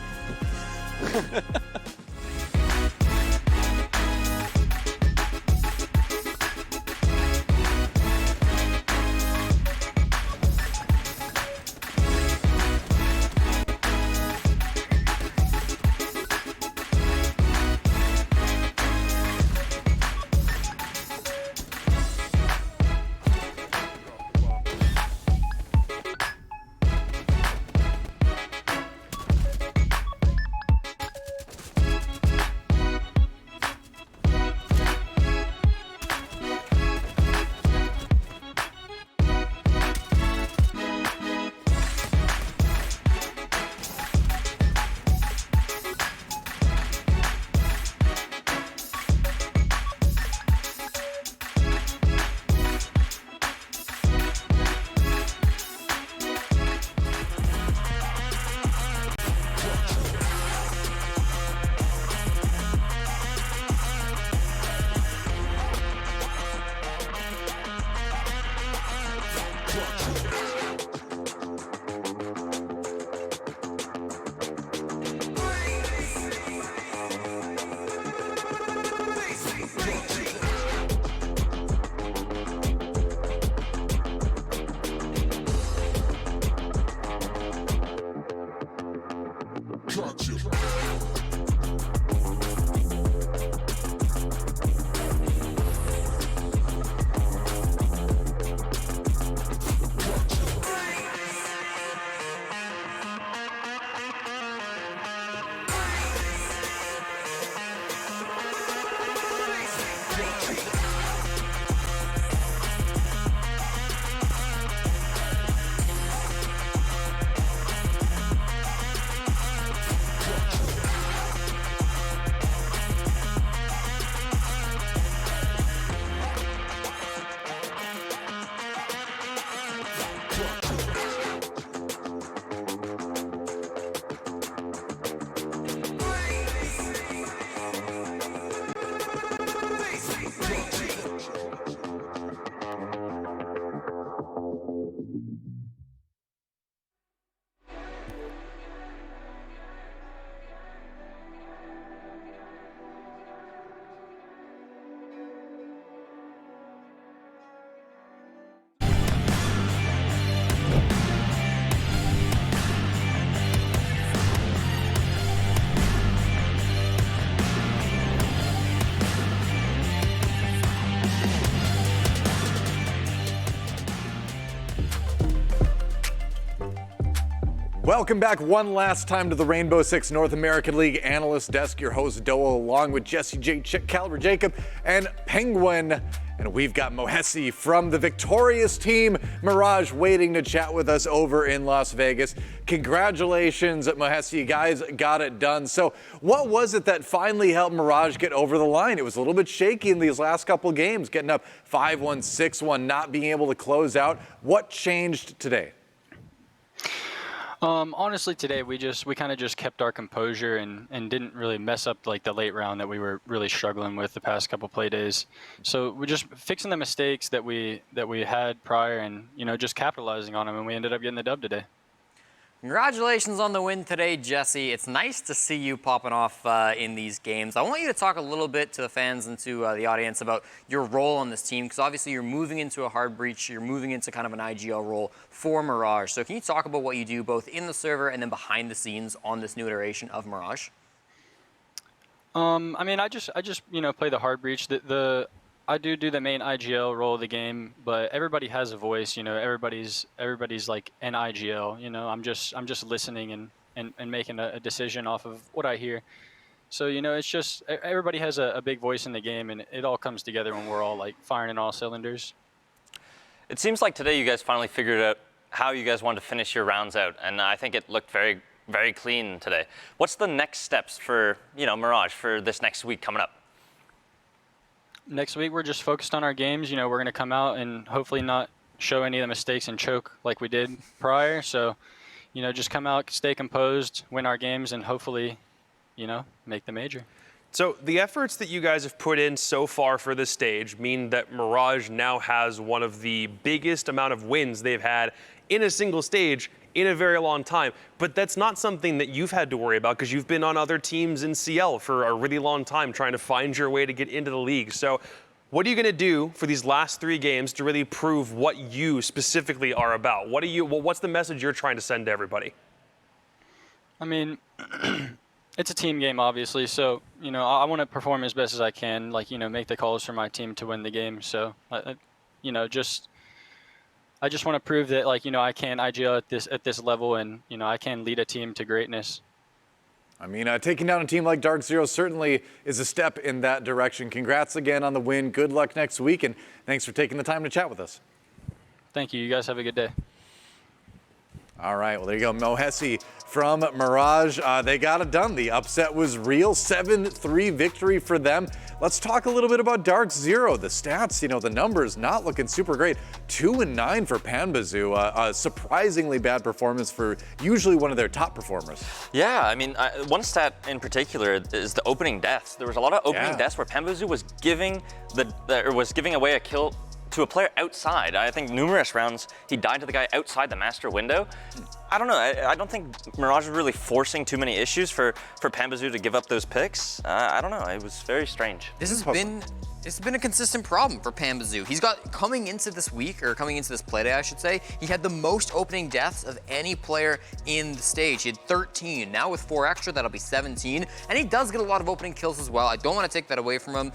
Welcome back one last time to the Rainbow Six North American League Analyst Desk. Your host, Doa, along with Jesse J, Caliber Jacob, and Penguin. And we've got Mohesi from the victorious team, Mirage, waiting to chat with us over in Las Vegas. Congratulations, Mohesi. You guys got it done. So what was it that finally helped Mirage get over the line? It was a little bit shaky in these last couple games, getting up 5-1, 6-1, not being able to close out. What changed today? Honestly, today we kind of just kept our composure and didn't really mess up like the late round that we were really struggling with the past couple play days. So we're just fixing the mistakes that we had prior and just capitalizing on them, and we ended up getting the dub today. Congratulations on the win today, Jesse. It's nice to see you popping off in these games. I want you to talk a little bit to the fans and to the audience about your role on this team, because obviously you're moving into a hard breach, you're moving into kind of an IGL role for Mirage. So can you talk about what you do both in the server and then behind the scenes on this new iteration of Mirage? I mean, I just play the hard breach. I do the main IGL role of the game, but everybody has a voice. Everybody's like an IGL. I'm just listening and making a decision off of what I hear. So it's just everybody has a big voice in the game, and it all comes together when we're all like firing in all cylinders. It seems like today you guys finally figured out how you guys wanted to finish your rounds out, and I think it looked very, very clean today. What's the next steps for, Mirage for this next week coming up? Next week, we're just focused on our games. We're going to come out and hopefully not show any of the mistakes and choke like we did prior. So, just come out, stay composed, win our games, and hopefully, make the major. So the efforts that you guys have put in so far for this stage mean that Mirage now has one of the biggest amount of wins they've had in a single stage in a very long time. But that's not something that you've had to worry about because you've been on other teams in CL for a really long time trying to find your way to get into the league. So what are you going to do for these last 3 games to really prove what you specifically are about? What's the message you're trying to send to everybody? I mean, it's a team game, obviously. So, I want to perform as best as I can, make the calls for my team to win the game. So, I just want to prove that, I can IGL at this level, and I can lead a team to greatness. I mean, taking down a team like DarkZero certainly is a step in that direction. Congrats again on the win. Good luck next week, and thanks for taking the time to chat with us. Thank you. You guys have a good day. All right, well, there you go. Mohesi from Mirage. They got it done. The upset was real. 7-3 victory for them. Let's talk a little bit about DarkZero. The stats, the numbers not looking super great. 2-9 for Panbazoo. A surprisingly bad performance for usually one of their top performers. Yeah, I mean, one stat in particular is the opening deaths. There was a lot of opening deaths where Panbazoo was giving away a kill to a player outside. I think numerous rounds he died to the guy outside the master window. I don't know. I don't think Mirage was really forcing too many issues for Panbazoo to give up those picks. I don't know. It was very strange. It's been a consistent problem for Panbazoo. He's got, coming into this Playday, I should say, he had the most opening deaths of any player in the stage. He had 13. Now with 4 extra, that'll be 17. And he does get a lot of opening kills as well. I don't want to take that away from him.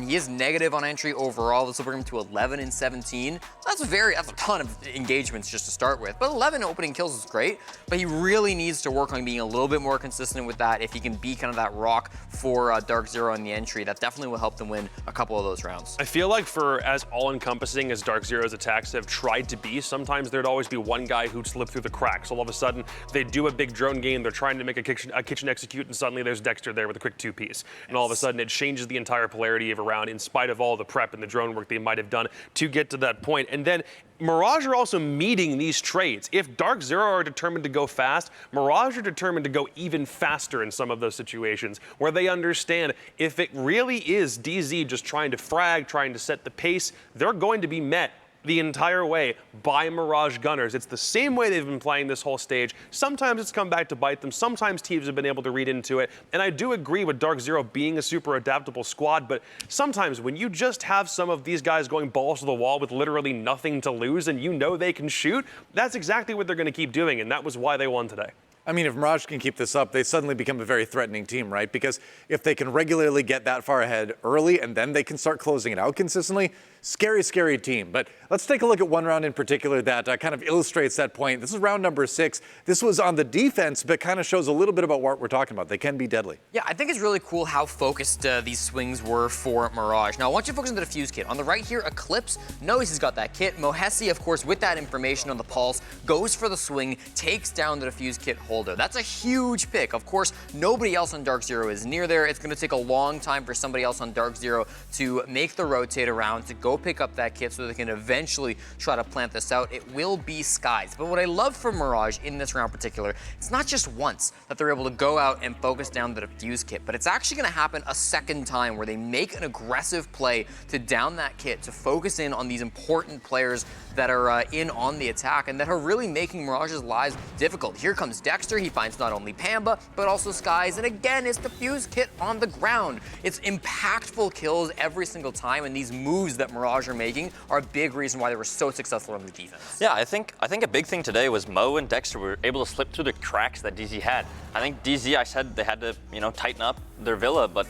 He is negative on entry overall. This will bring him to 11 and 17. That's a ton of engagements just to start with. But 11 opening kills is great. But he really needs to work on being a little bit more consistent with that. If he can be kind of that rock for DarkZero in the entry, that definitely will help them win a couple of those rounds. I feel like for as all-encompassing as DarkZero's attacks have tried to be, sometimes there'd always be one guy who'd slip through the cracks. All of a sudden, they do a big drone game, they're trying to make a kitchen execute, and suddenly there's Dexter there with a quick 2-piece. And all of a sudden, it changes the entire polarity of a round in spite of all the prep and the drone work they might have done to get to that point. And then Mirage are also meeting these trades. If DarkZero are determined to go fast, Mirage are determined to go even faster in some of those situations where they understand if it really is DZ just trying to frag, trying to set the pace, they're going to be met the entire way by Mirage gunners. It's the same way they've been playing this whole stage. Sometimes it's come back to bite them. Sometimes teams have been able to read into it. And I do agree with DarkZero being a super adaptable squad, but sometimes when you just have some of these guys going balls to the wall with literally nothing to lose and they can shoot, that's exactly what they're going to keep doing, and that was why they won today. I mean, if Mirage can keep this up, they suddenly become a very threatening team, right? Because if they can regularly get that far ahead early and then they can start closing it out consistently, scary, scary team. But let's take a look at one round in particular that kind of illustrates that point. This is round number 6. This was on the defense, but kind of shows a little bit about what we're talking about. They can be deadly. Yeah, I think it's really cool how focused these swings were for Mirage. Now, I want you to focus on the defuse kit. On the right here, Eclipse knows he's got that kit. Mohesi, of course, with that information on the pulse, goes for the swing, takes down the defuse kit holder. That's a huge pick. Of course, nobody else on DarkZero is near there. It's going to take a long time for somebody else on DarkZero to make the rotate around, to go pick up that kit so they can eventually try to plant this out. It will be Skies. But what I love for Mirage in this round in particular, it's not just once that they're able to go out and focus down the defuse kit, but it's actually going to happen a second time where they make an aggressive play to down that kit, to focus in on these important players that are in on the attack and that are really making Mirage's lives difficult. Here comes Dexter. He finds not only Pamba, but also Skies. And again, it's the fuse kit on the ground. It's impactful kills every single time, and these moves that Mirage are making are a big reason why they were so successful on the defense. Yeah, I think a big thing today was Mo and Dexter were able to slip through the cracks that DZ had. I think DZ, I said they had to, tighten up their villa, but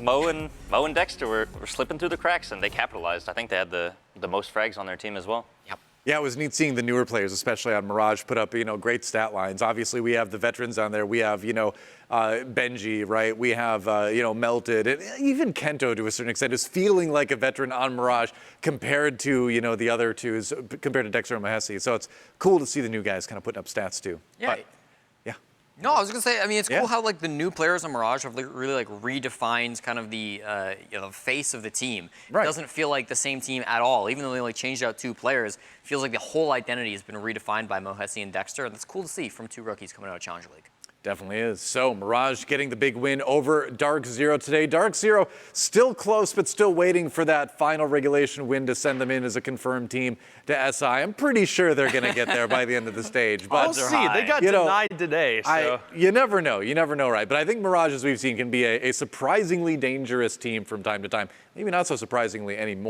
Mo and Dexter were slipping through the cracks, and they capitalized. I think they had the most frags on their team as well. Yep. Yeah, it was neat seeing the newer players, especially on Mirage, put up, great stat lines. Obviously, we have the veterans on there. We have, Benji, right? We have, Melted. And even Kento, to a certain extent, is feeling like a veteran on Mirage compared to, the other two, compared to DarkZero and Mahesi. So it's cool to see the new guys kind of putting up stats, too. Yeah. But, no, I was gonna say. I mean, it's cool how like the new players on Mirage have really like redefined kind of the face of the team. Right. It doesn't feel like the same team at all. Even though they only changed out 2 players, it feels like the whole identity has been redefined by Mahesi and Dexter, and that's cool to see from 2 rookies coming out of Challenger League. Definitely is. So Mirage getting the big win over DarkZero today. DarkZero still close, but still waiting for that final regulation win to send them in as a confirmed team to SI. I'm pretty sure they're going to get there by the end of the stage. But We'll see. They got denied today. So. You never know. You never know, right? But I think Mirage, as we've seen, can be a surprisingly dangerous team from time to time. Maybe not so surprisingly anymore.